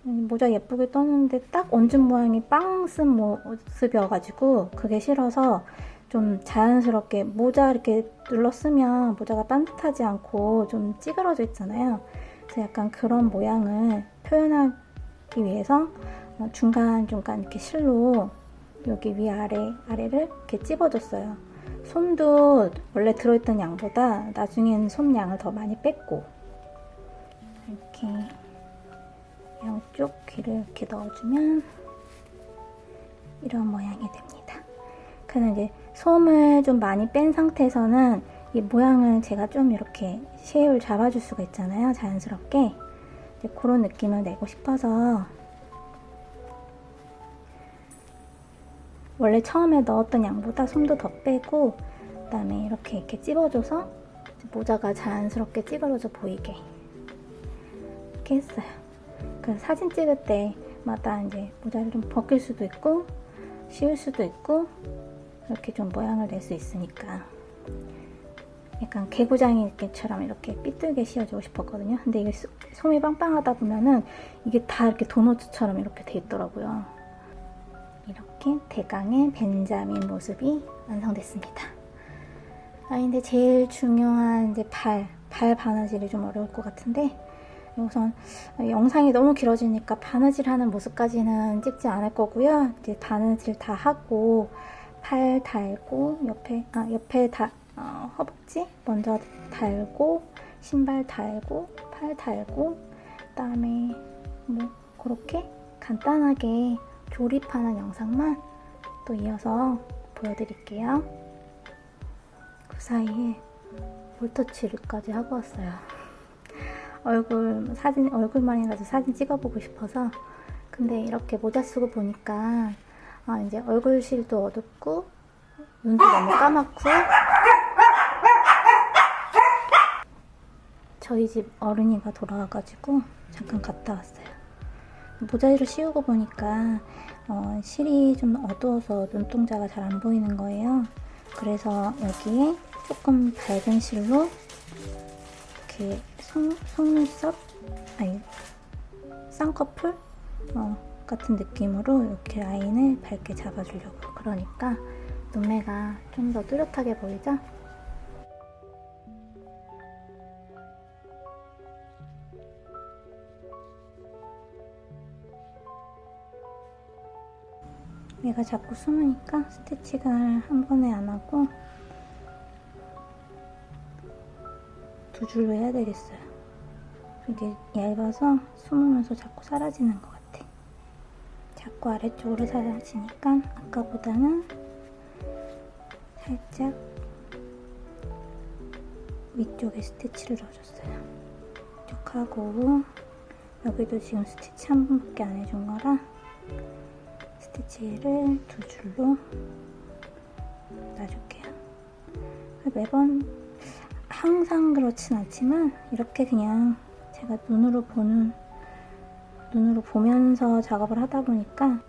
모자 예쁘게 떴는데 딱 얹은 모양이 빵 쓴 모습이어가지고 그게 싫어서 좀 자연스럽게 모자 이렇게 눌러 쓰면 모자가 반듯하지 않고 좀 찌그러져 있잖아요. 그래서 약간 그런 모양을 표현하기 위해서 중간중간 이렇게 실로 여기 위아래를 이렇게 찝어줬어요. 솜도 원래 들어있던 양보다 나중엔 솜 양을 더 많이 뺐고 이렇게 양쪽 귀를 이렇게 넣어주면 이런 모양이 됩니다. 그래서 이제 솜을 좀 많이 뺀 상태에서는 이 모양을 제가 좀 이렇게 쉐입을 잡아줄 수가 있잖아요. 자연스럽게 이제 그런 느낌을 내고 싶어서 원래 처음에 넣었던 양보다 솜도 더 빼고 그다음에 이렇게 찝어줘서 모자가 자연스럽게 찌그러져 보이게 이렇게 했어요. 그래서 사진 찍을 때마다 이제 모자를 좀 벗길 수도 있고 씌울 수도 있고 이렇게 좀 모양을 낼 수 있으니까 약간 개구장이처럼 이렇게 삐뚤게 씌워주고 싶었거든요. 근데 이게 솜이 빵빵하다 보면은 이게 다 이렇게 도너츠처럼 이렇게 돼 있더라고요. 이렇게 대강의 벤자민 모습이 완성됐습니다. 근데 제일 중요한 이제 발 바느질이 좀 어려울 것 같은데, 우선 영상이 너무 길어지니까 바느질 하는 모습까지는 찍지 않을 거고요. 이제 바느질 다 하고 팔 달고 옆에 허벅지 먼저 달고 신발 달고 팔 달고 그다음에 뭐 그렇게 간단하게 조립하는 영상만 또 이어서 보여드릴게요. 그 사이에 볼터치를까지 하고 왔어요. 얼굴만이라도 사진 찍어보고 싶어서. 근데 이렇게 모자 쓰고 보니까 이제 얼굴실도 어둡고 눈도 너무 까맣고 저희 집 어른이가 돌아와가지고 잠깐 갔다 왔어요. 모자를 씌우고 보니까 실이 좀 어두워서 눈동자가 잘 안 보이는 거예요. 그래서 여기에 조금 밝은 실로 이렇게 속눈썹? 아니 쌍꺼풀? 같은 느낌으로 이렇게 라인을 밝게 잡아주려고. 그러니까 눈매가 좀 더 뚜렷하게 보이죠? 얘가 자꾸 숨으니까 스티치를 한 번에 안 하고 두 줄로 해야 되겠어요. 이게 얇아서 숨으면서 자꾸 사라지는 것 같아. 자꾸 아래쪽으로 사라지니까 아까보다는 살짝 위쪽에 스티치를 넣어줬어요. 쭉 하고 여기도 지금 스티치 한 번밖에 안 해준 거라 스티치를 두 줄로 놔줄게요. 매번 항상 그렇진 않지만 이렇게 그냥 제가 눈으로 보면서 작업을 하다 보니까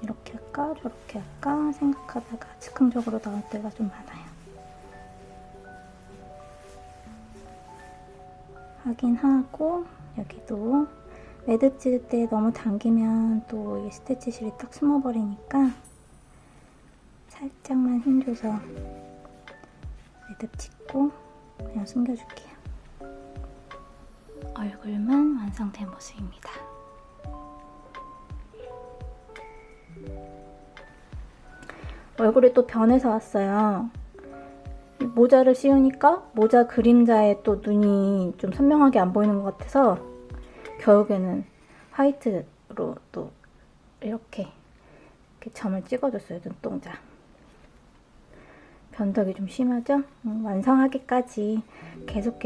이렇게 할까 저렇게 할까 생각하다가 즉흥적으로 나올 때가 좀 많아요. 확인하고 여기도 매듭 칠 때 너무 당기면 또 이 스티치실이 딱 숨어버리니까 살짝만 힘줘서 매듭 짚고 그냥 숨겨줄게요. 얼굴만 완성된 모습입니다. 얼굴이 또 변해서 왔어요. 모자를 씌우니까 모자 그림자에 또 눈이 좀 선명하게 안 보이는 것 같아서 결국에는 화이트로 또 이렇게 점을 찍어줬어요. 눈동자. 변덕이 좀 심하죠? 완성하기까지 계속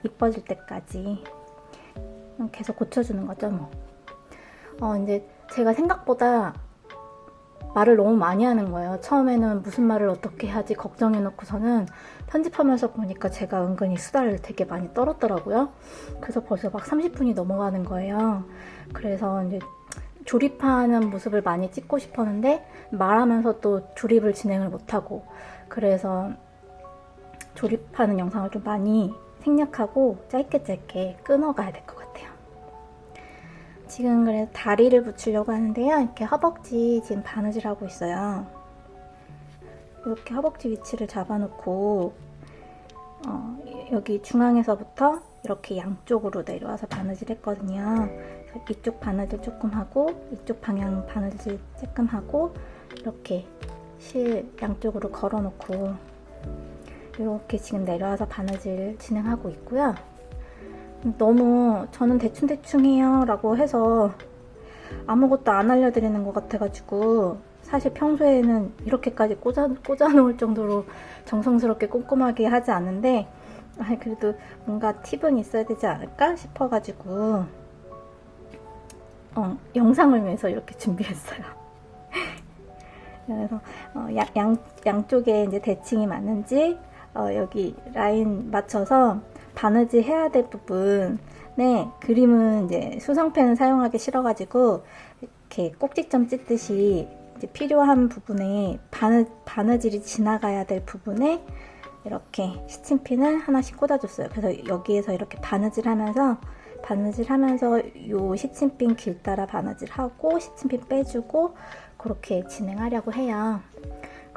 이뻐질 때까지 계속 고쳐주는 거죠, 뭐. 이제 제가 생각보다 말을 너무 많이 하는 거예요. 처음에는 무슨 말을 어떻게 하지 걱정해놓고서는 편집하면서 보니까 제가 은근히 수다를 되게 많이 떨었더라고요. 그래서 벌써 막 30분이 넘어가는 거예요. 그래서 이제 조립하는 모습을 많이 찍고 싶었는데 말하면서 또 조립을 진행을 못하고, 그래서 조립하는 영상을 좀 많이 생략하고 짧게 끊어가야 될 것 같아요. 지금 그래서 다리를 붙이려고 하는데요. 이렇게 허벅지 지금 바느질 하고 있어요. 이렇게 허벅지 위치를 잡아놓고 여기 중앙에서부터 이렇게 양쪽으로 내려와서 바느질 했거든요. 이쪽 바느질 조금 하고 이쪽 방향 바느질 조금 하고 이렇게 실 양쪽으로 걸어놓고 이렇게 지금 내려와서 바느질 진행하고 있고요. 너무 저는 대충 해요 라고 해서 아무것도 안 알려드리는 것 같아가지고, 사실 평소에는 이렇게까지 꽂아놓을 정도로 정성스럽게 꼼꼼하게 하지 않는데 그래도 뭔가 팁은 있어야 되지 않을까 싶어가지고 영상을 위해서 이렇게 준비했어요. 그래서 양쪽에 이제 대칭이 맞는지 여기 라인 맞춰서 바느질 해야 될 부분 네, 그림은 이제 수성펜을 사용하기 싫어가지고 이렇게 꼭지점 찢듯이 이제 필요한 부분에 바느질이 지나가야 될 부분에 이렇게 시침핀을 하나씩 꽂아줬어요. 그래서 여기에서 이렇게 바느질하면서 요 시침핀 길 따라 바느질하고 시침핀 빼주고 그렇게 진행하려고 해요.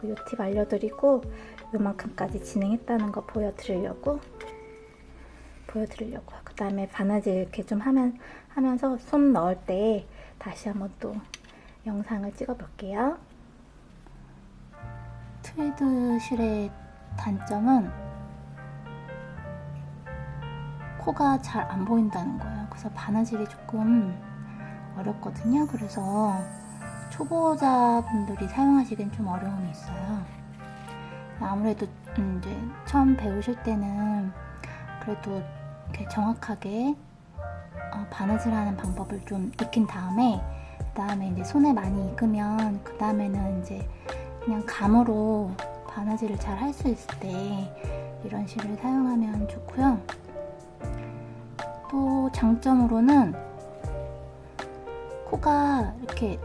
요 팁 알려드리고 요만큼까지 진행했다는 거 보여드리려고 그 다음에 바느질 이렇게 좀 하면서 손 넣을 때 다시 한번 또 영상을 찍어 볼게요. 트위드 실의 단점은 코가 잘 안 보인다는 거예요. 그래서 바느질이 조금 어렵거든요. 그래서 초보자분들이 사용하시기엔 좀 어려움이 있어요. 아무래도 이제 처음 배우실 때는 그래도 이렇게 정확하게 바느질하는 방법을 좀 익힌 다음에 그다음에 이제 손에 많이 익으면 그 다음에는 이제 그냥 감으로 바느질을 잘 할 수 있을 때 이런 실을 사용하면 좋고요. 또 장점으로는 코가 이렇게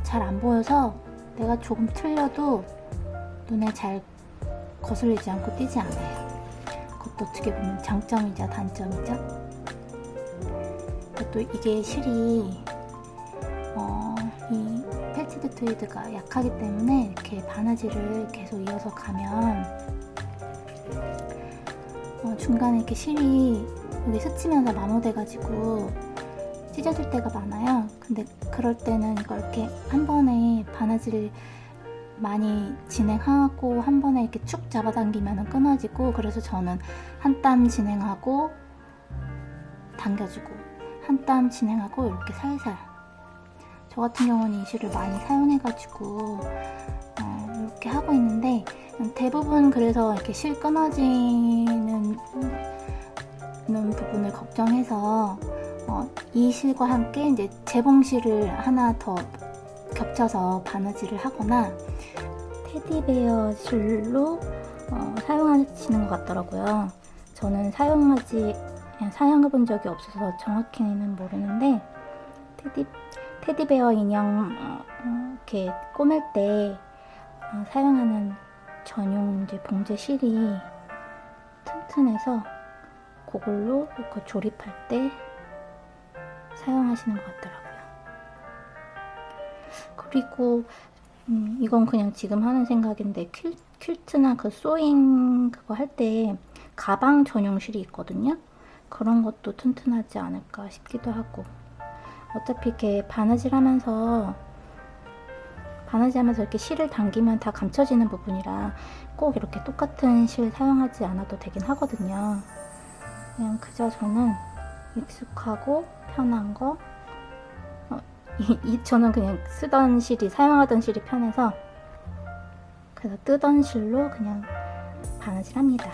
잘 안 보여서 내가 조금 틀려도 눈에 잘 거슬리지 않고 띄지 않아요. 그것도 어떻게 보면 장점이자 단점이죠. 또 이게 실이 이 펠티드 트위드가 약하기 때문에 이렇게 바느질을 계속 이어서 가면 중간에 이렇게 실이 여기 스치면서 마모돼가지고 찢어질 때가 많아요. 근데 그럴 때는 이걸 이렇게 한 번에 바느질을 많이 진행하고 한 번에 이렇게 축 잡아당기면 끊어지고, 그래서 저는 한 땀 진행하고 당겨주고 한 땀 진행하고 이렇게 살살, 저 같은 경우는 이 실을 많이 사용해가지고 이렇게 하고 있는데, 대부분 그래서 이렇게 실 끊어지는 부분을 걱정해서 이 실과 함께 이제 재봉실을 하나 더 겹쳐서 바느질을 하거나 테디베어 실로 사용하시는 것 같더라고요. 저는 사용해본 적이 없어서 정확히는 모르는데, 테디베어 인형 이렇게 꾸밀 때 사용하는 전용 이제 봉제 실이 튼튼해서 그걸로 이렇게 조립할 때 사용하시는 것 같더라고요. 그리고 이건 그냥 지금 하는 생각인데, 퀼트나 그 소잉 그거 할 때 가방 전용 실이 있거든요. 그런 것도 튼튼하지 않을까 싶기도 하고, 어차피 이렇게 바느질하면서 이렇게 실을 당기면 다 감춰지는 부분이라 꼭 이렇게 똑같은 실 사용하지 않아도 되긴 하거든요. 그냥 그저 저는 익숙하고 편한 거, 저는 그냥 사용하던 실이 편해서 그래서 뜨던 실로 그냥 바느질합니다.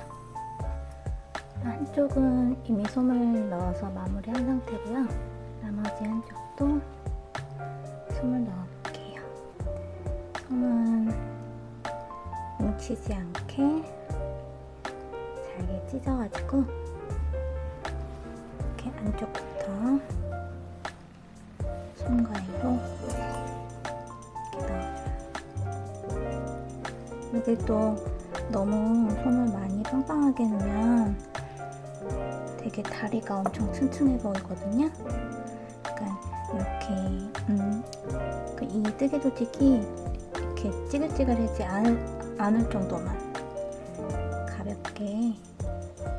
한쪽은 이미 솜을 넣어서 마무리한 상태고요. 나머지 한쪽도 솜을 넣어볼게요. 솜은 뭉치지 않게 잘게 찢어가지고 이렇게 안쪽부터 솜가위로 이렇게 넣어줘요. 이게 또 너무 솜을 많이 빵빵하게 넣으면 되게 다리가 엄청 튼튼해 보이거든요. 약간 이렇게 이 뜨개 조직이 이렇게 찌글찌글하지 않을 정도만 가볍게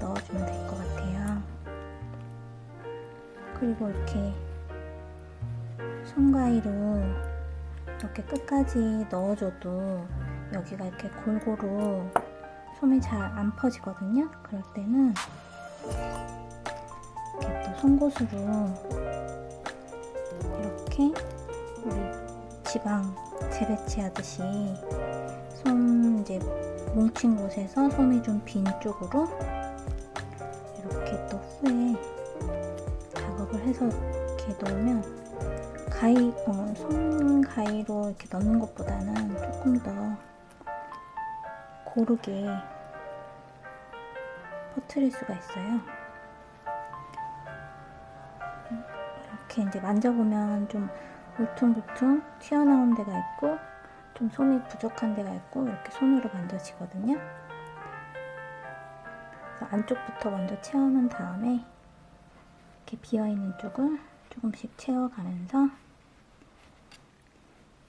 넣어주면 될 것 같아요. 그리고 이렇게 솜가위로 이렇게 끝까지 넣어줘도 여기가 이렇게 골고루 솜이 잘 안 퍼지거든요. 그럴 때는 이렇게 또 송곳으로 이렇게 우리 지방 재배치하듯이 솜 이제 뭉친 곳에서 솜이 좀 빈 쪽으로 이렇게 또 후에 작업을 해서 이렇게 넣으면 솜 가위로 이렇게 넣는 것보다는 조금 더 고르게 퍼뜨릴 수가 있어요. 이렇게 이제 만져보면 좀 울퉁불퉁 튀어나온 데가 있고 좀 솜이 부족한 데가 있고 이렇게 손으로 만져지거든요. 그래서 안쪽부터 먼저 채워놓은 다음에 이렇게 비어있는 쪽을 조금씩 채워가면서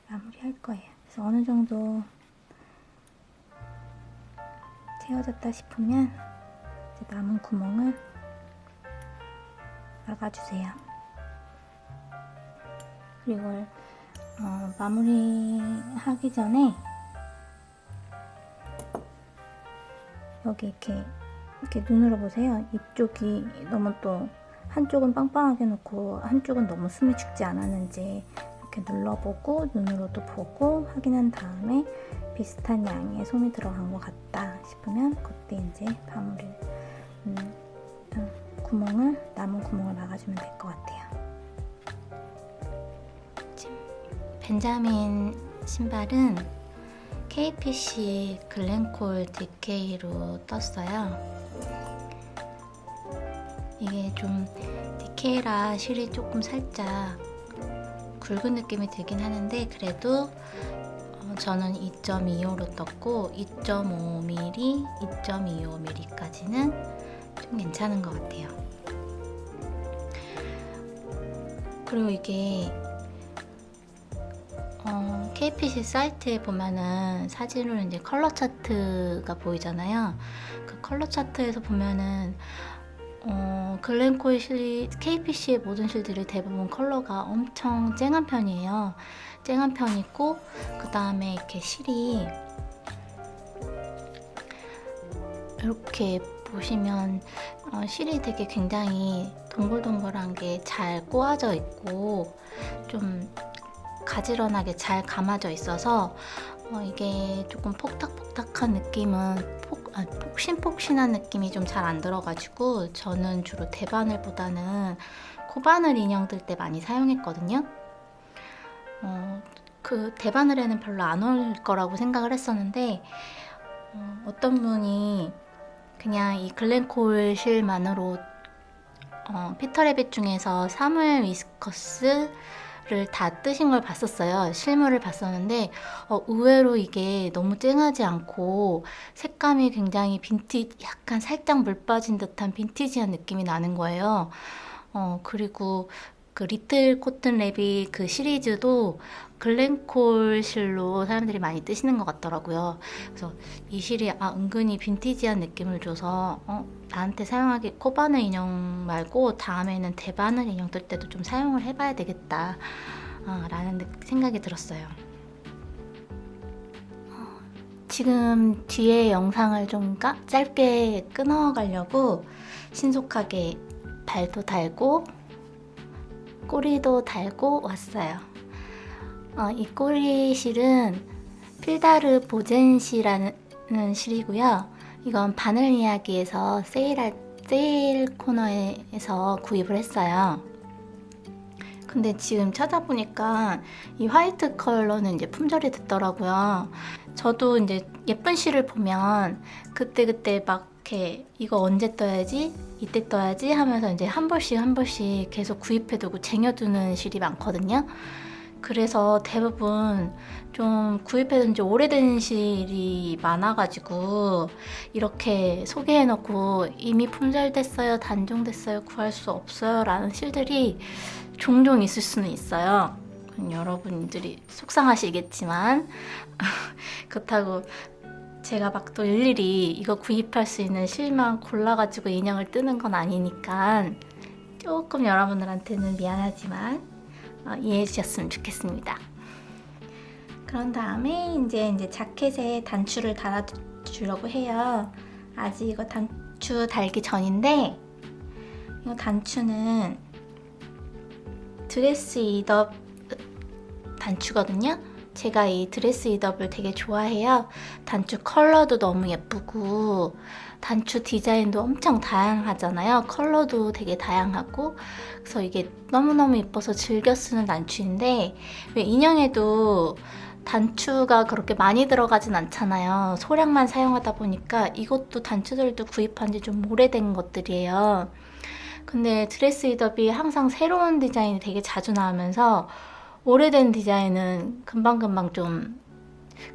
마무리할 거예요. 그래서 어느 정도 채워졌다 싶으면 이제 남은 구멍을 막아주세요. 그리고 이걸 마무리하기 전에 여기 이렇게 눈으로 보세요. 이쪽이 너무 또 한쪽은 빵빵하게 놓고 한쪽은 너무 숨이 죽지 않았는지 이렇게 눌러보고 눈으로도 보고 확인한 다음에 비슷한 양의 솜이 들어간 것 같다 싶으면 그때 이제 남은 구멍을 막아주면 될 것 같아요. 벤자민 신발은 KPC 글렌콜 DK로 떴어요. 이게 좀 DK라 실이 조금 살짝 굵은 느낌이 들긴 하는데 그래도 저는 2.25로 떴고 2.5mm, 2.25mm까지는 좀 괜찮은 것 같아요. 그리고 이게 KPC 사이트에 보면은 사진으로 이제 컬러 차트가 보이잖아요. 그 컬러 차트에서 보면은 글렌콜 실, KPC의 모든 실들이 대부분 컬러가 엄청 쨍한 편이에요. 쨍한 편이고 그 다음에 이렇게 실이 이렇게 보시면 실이 되게 굉장히 동글동글한 게 잘 꼬아져 있고 좀 가지런하게 잘 감아져 있어서 이게 조금 폭닥폭닥한 느낌은 폭신폭신한 느낌이 좀 잘 안 들어가지고 저는 주로 대바늘보다는 코바늘 인형 들 때 많이 사용했거든요. 그 대바늘에는 별로 안 어울릴 거라고 생각을 했었는데 어떤 분이 그냥 이 글렌콜 실만으로 피터래빗 중에서 사무엘 위스커스를 다 뜨신 걸 봤었어요. 실물을 봤었는데 의외로 이게 너무 쨍하지 않고 색감이 굉장히 약간 살짝 물 빠진 듯한 빈티지한 느낌이 나는 거예요. 그리고 그 리틀 코튼 래빗 그 시리즈도 글렌콜 실로 사람들이 많이 뜨시는 것 같더라고요. 그래서 이 실이 은근히 빈티지한 느낌을 줘서 나한테 사용하기 코바늘 인형 말고 다음에는 대바늘 인형 뜰 때도 좀 사용을 해봐야 되겠다 라는 생각이 들었어요. 지금 뒤에 영상을 좀 짧게 끊어가려고 신속하게 발도 달고 꼬리도 달고 왔어요. 이 꼬리 실은 필다르 보젠시라는 실이고요. 이건 바늘 이야기에서 세일 코너에서 구입을 했어요. 근데 지금 찾아보니까 이 화이트 컬러는 이제 품절이 됐더라고요. 저도 이제 예쁜 실을 보면 그때그때 막 이렇게 이거 언제 떠야지? 이때 떠야지? 하면서 이제 한 벌씩 계속 구입해두고 쟁여두는 실이 많거든요. 그래서 대부분 좀 구입해둔 지 오래된 실이 많아가지고 이렇게 소개해놓고 이미 품절됐어요, 단종됐어요, 구할 수 없어요 라는 실들이 종종 있을 수는 있어요. 여러분들이 속상하시겠지만 그렇다고 제가 막 또 일일이 이거 구입할 수 있는 실만 골라가지고 인형을 뜨는 건 아니니까 조금 여러분들한테는 미안하지만 이해해 주셨으면 좋겠습니다. 그런 다음에 이제 자켓에 단추를 달아주려고 해요. 아직 이거 단추 달기 전인데 이 단추는 드레스 이더 단추거든요. 제가 이 드레스 이더를 되게 좋아해요. 단추 컬러도 너무 예쁘고 단추 디자인도 엄청 다양하잖아요. 컬러도 되게 다양하고 그래서 이게 너무너무 예뻐서 즐겨 쓰는 단추인데 왜 인형에도 단추가 그렇게 많이 들어가진 않잖아요. 소량만 사용하다 보니까 이것도 단추들도 구입한 지 좀 오래된 것들이에요. 근데 드레스 윗업이 항상 새로운 디자인이 되게 자주 나오면서 오래된 디자인은 금방금방 좀,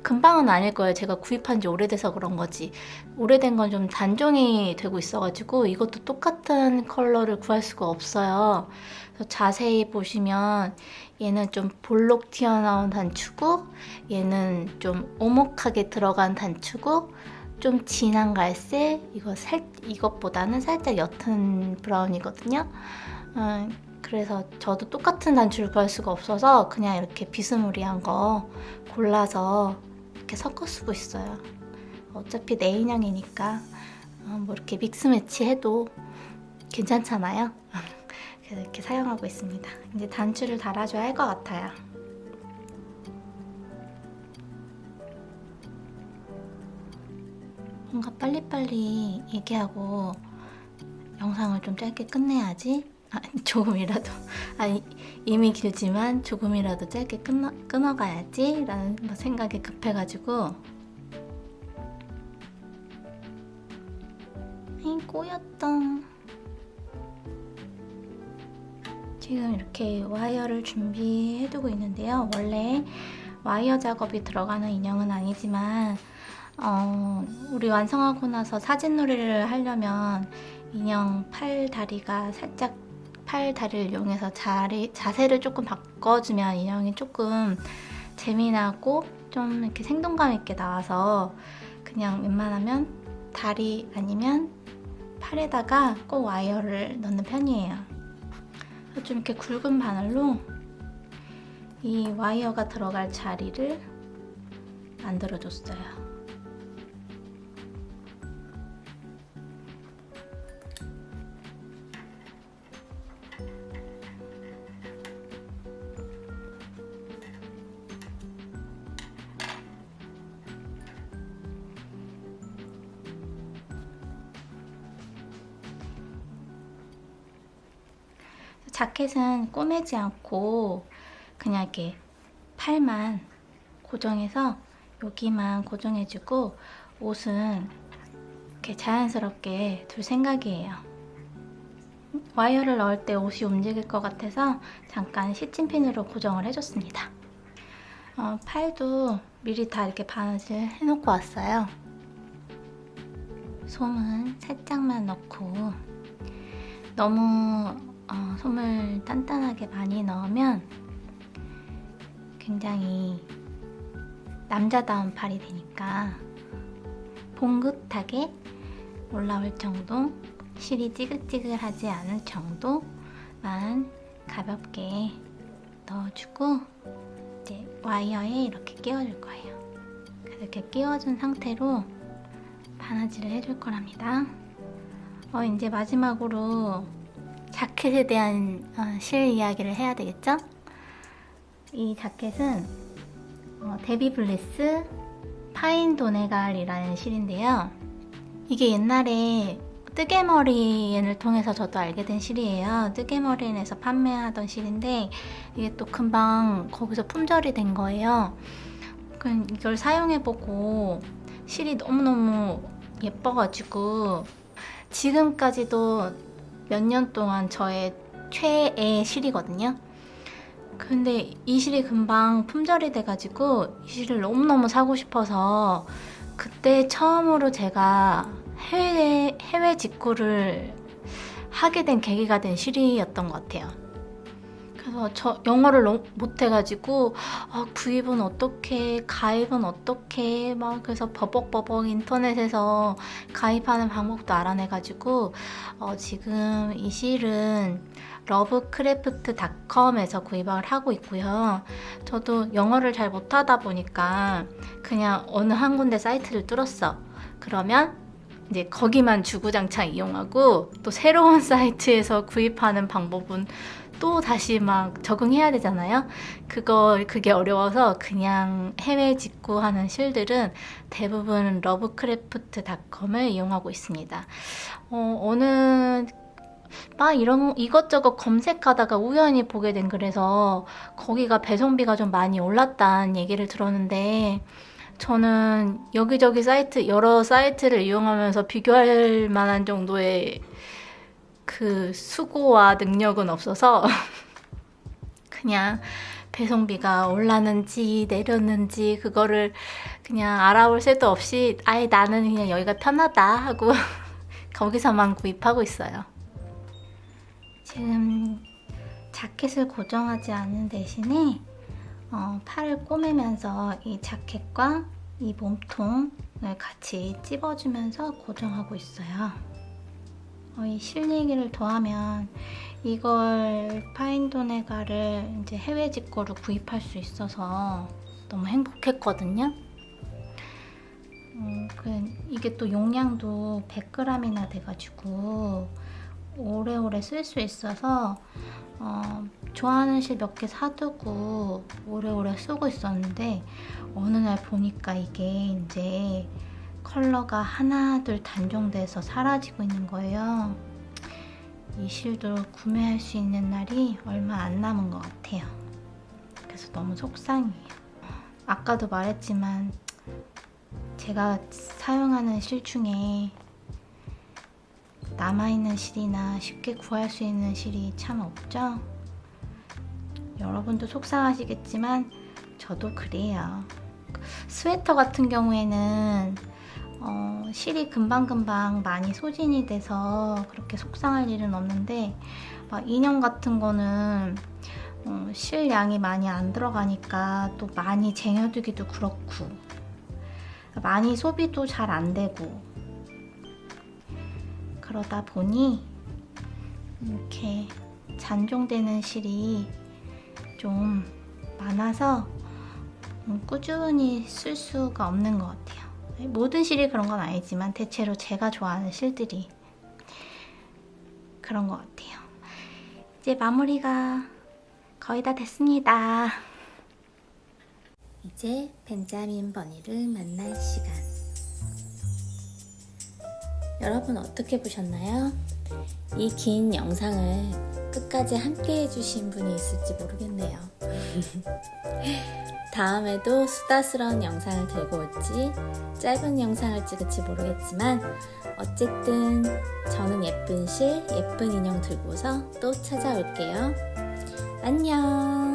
금방은 아닐 거예요. 제가 구입한 지 오래돼서 그런 거지. 오래된 건 좀 단종이 되고 있어가지고 이것도 똑같은 컬러를 구할 수가 없어요. 그래서 자세히 보시면 얘는 좀 볼록 튀어나온 단추고, 얘는 좀 오목하게 들어간 단추고, 좀 진한 갈색, 이것보다는 살짝 옅은 브라운이거든요. 그래서 저도 똑같은 단추를 구할 수가 없어서 그냥 이렇게 비스무리한 거 골라서 이렇게 섞어 쓰고 있어요. 어차피 내 인형이니까 뭐 이렇게 믹스 매치 해도 괜찮잖아요. 그래서 이렇게 사용하고 있습니다. 이제 단추를 달아줘야 할 것 같아요. 뭔가 빨리빨리 얘기하고 영상을 좀 짧게 끝내야지. 조금이라도, 이미 길지만 조금이라도 짧게 끊어가야지 라는 생각이 급해가지고. 꼬였다. 지금 이렇게 와이어를 준비해두고 있는데요. 원래 와이어 작업이 들어가는 인형은 아니지만 우리 완성하고 나서 사진놀이를 하려면 인형 팔 다리가 살짝, 팔 다리를 이용해서 자세를 조금 바꿔주면 인형이 조금 재미나고 좀 이렇게 생동감 있게 나와서 그냥 웬만하면 다리 아니면 팔에다가 꼭 와이어를 넣는 편이에요. 좀 이렇게 굵은 바늘로 이 와이어가 들어갈 자리를 만들어줬어요. 자켓은 꼬매지 않고 그냥 이렇게 팔만 고정해서 여기만 고정해주고, 옷은 이렇게 자연스럽게 둘 생각이에요. 와이어를 넣을 때 옷이 움직일 것 같아서 잠깐 시침핀으로 고정을 해줬습니다. 팔도 미리 다 이렇게 바느질 해놓고 왔어요. 솜은 살짝만 넣고, 너무 솜을 단단하게 많이 넣으면 굉장히 남자다운 팔이 되니까 봉긋하게 올라올 정도, 실이 찌글찌글하지 않을 정도만 가볍게 넣어주고 이제 와이어에 이렇게 끼워줄 거예요. 그래서 이렇게 끼워준 상태로 바느질을 해줄 거랍니다. 이제 마지막으로 자켓에 대한 실 이야기를 해야 되겠죠? 이 자켓은 데비 블리스 파인 도네갈이라는 실인데요. 이게 옛날에 뜨개머리엔을 통해서 저도 알게 된 실이에요. 뜨개머리엔에서 판매하던 실인데 이게 또 금방 거기서 품절이 된 거예요. 이걸 사용해보고 실이 너무너무 예뻐가지고 지금까지도 몇 년 동안 저의 최애 실이거든요. 근데 이 실이 금방 품절이 돼가지고 이 실을 너무너무 사고 싶어서 그때 처음으로 제가 해외 직구를 하게 된 계기가 된 실이었던 것 같아요. 그래서 저 영어를 너무 못해가지고 구입은 어떻게, 가입은 어떻게 막 그래서 버벅버벅 인터넷에서 가입하는 방법도 알아내가지고 지금 이 실은 러브크래프트닷컴에서 구입을 하고 있고요. 저도 영어를 잘 못하다 보니까 그냥 어느 한 군데 사이트를 뚫었어. 그러면 이제 거기만 주구장창 이용하고 또 새로운 사이트에서 구입하는 방법은 또 다시 막 적응해야 되잖아요. 그게 어려워서 그냥 해외 직구하는 실들은 대부분 러브크래프트닷컴을 이용하고 있습니다. 이것저것 검색하다가 우연히 보게 된 글에서 거기가 배송비가 좀 많이 올랐다는 얘기를 들었는데, 저는 여기저기 여러 사이트를 이용하면서 비교할 만한 정도의 그 수고와 능력은 없어서 그냥 배송비가 올랐는지 내렸는지 그거를 그냥 알아볼 새도 없이 아예 나는 그냥 여기가 편하다 하고 거기서만 구입하고 있어요. 지금 자켓을 고정하지 않는 대신에 팔을 꼬매면서 이 자켓과 이 몸통을 같이 찝어주면서 고정하고 있어요. 이 실리기를 더하면 이걸 파인도네가를 이제 해외 직구로 구입할 수 있어서 너무 행복했거든요. 이게 또 용량도 100g이나 돼가지고 오래오래 쓸 수 있어서 좋아하는 실 몇 개 사두고 오래오래 쓰고 있었는데 어느 날 보니까 이게 이제 컬러가 하나 둘 단종돼서 사라지고 있는 거예요. 이 실도 구매할 수 있는 날이 얼마 안 남은 것 같아요. 그래서 너무 속상해요. 아까도 말했지만 제가 사용하는 실 중에 남아있는 실이나 쉽게 구할 수 있는 실이 참 없죠? 여러분도 속상하시겠지만 저도 그래요. 스웨터 같은 경우에는 실이 금방금방 많이 소진이 돼서 그렇게 속상할 일은 없는데 막 인형 같은 거는 실 양이 많이 안 들어가니까 또 많이 쟁여두기도 그렇고 많이 소비도 잘 안 되고 그러다 보니 이렇게 잔종되는 실이 좀 많아서 꾸준히 쓸 수가 없는 것 같아요. 모든 실이 그런 건 아니지만 대체로 제가 좋아하는 실들이 그런 것 같아요. 이제 마무리가 거의 다 됐습니다. 이제 벤자민 버니를 만날 시간. 여러분 어떻게 보셨나요? 이 긴 영상을 끝까지 함께 해주신 분이 있을지 모르겠네요. 다음에도 수다스러운 영상을 들고 올지 짧은 영상을 찍을지 모르겠지만 어쨌든 저는 예쁜 실, 예쁜 인형 들고서 또 찾아올게요. 안녕.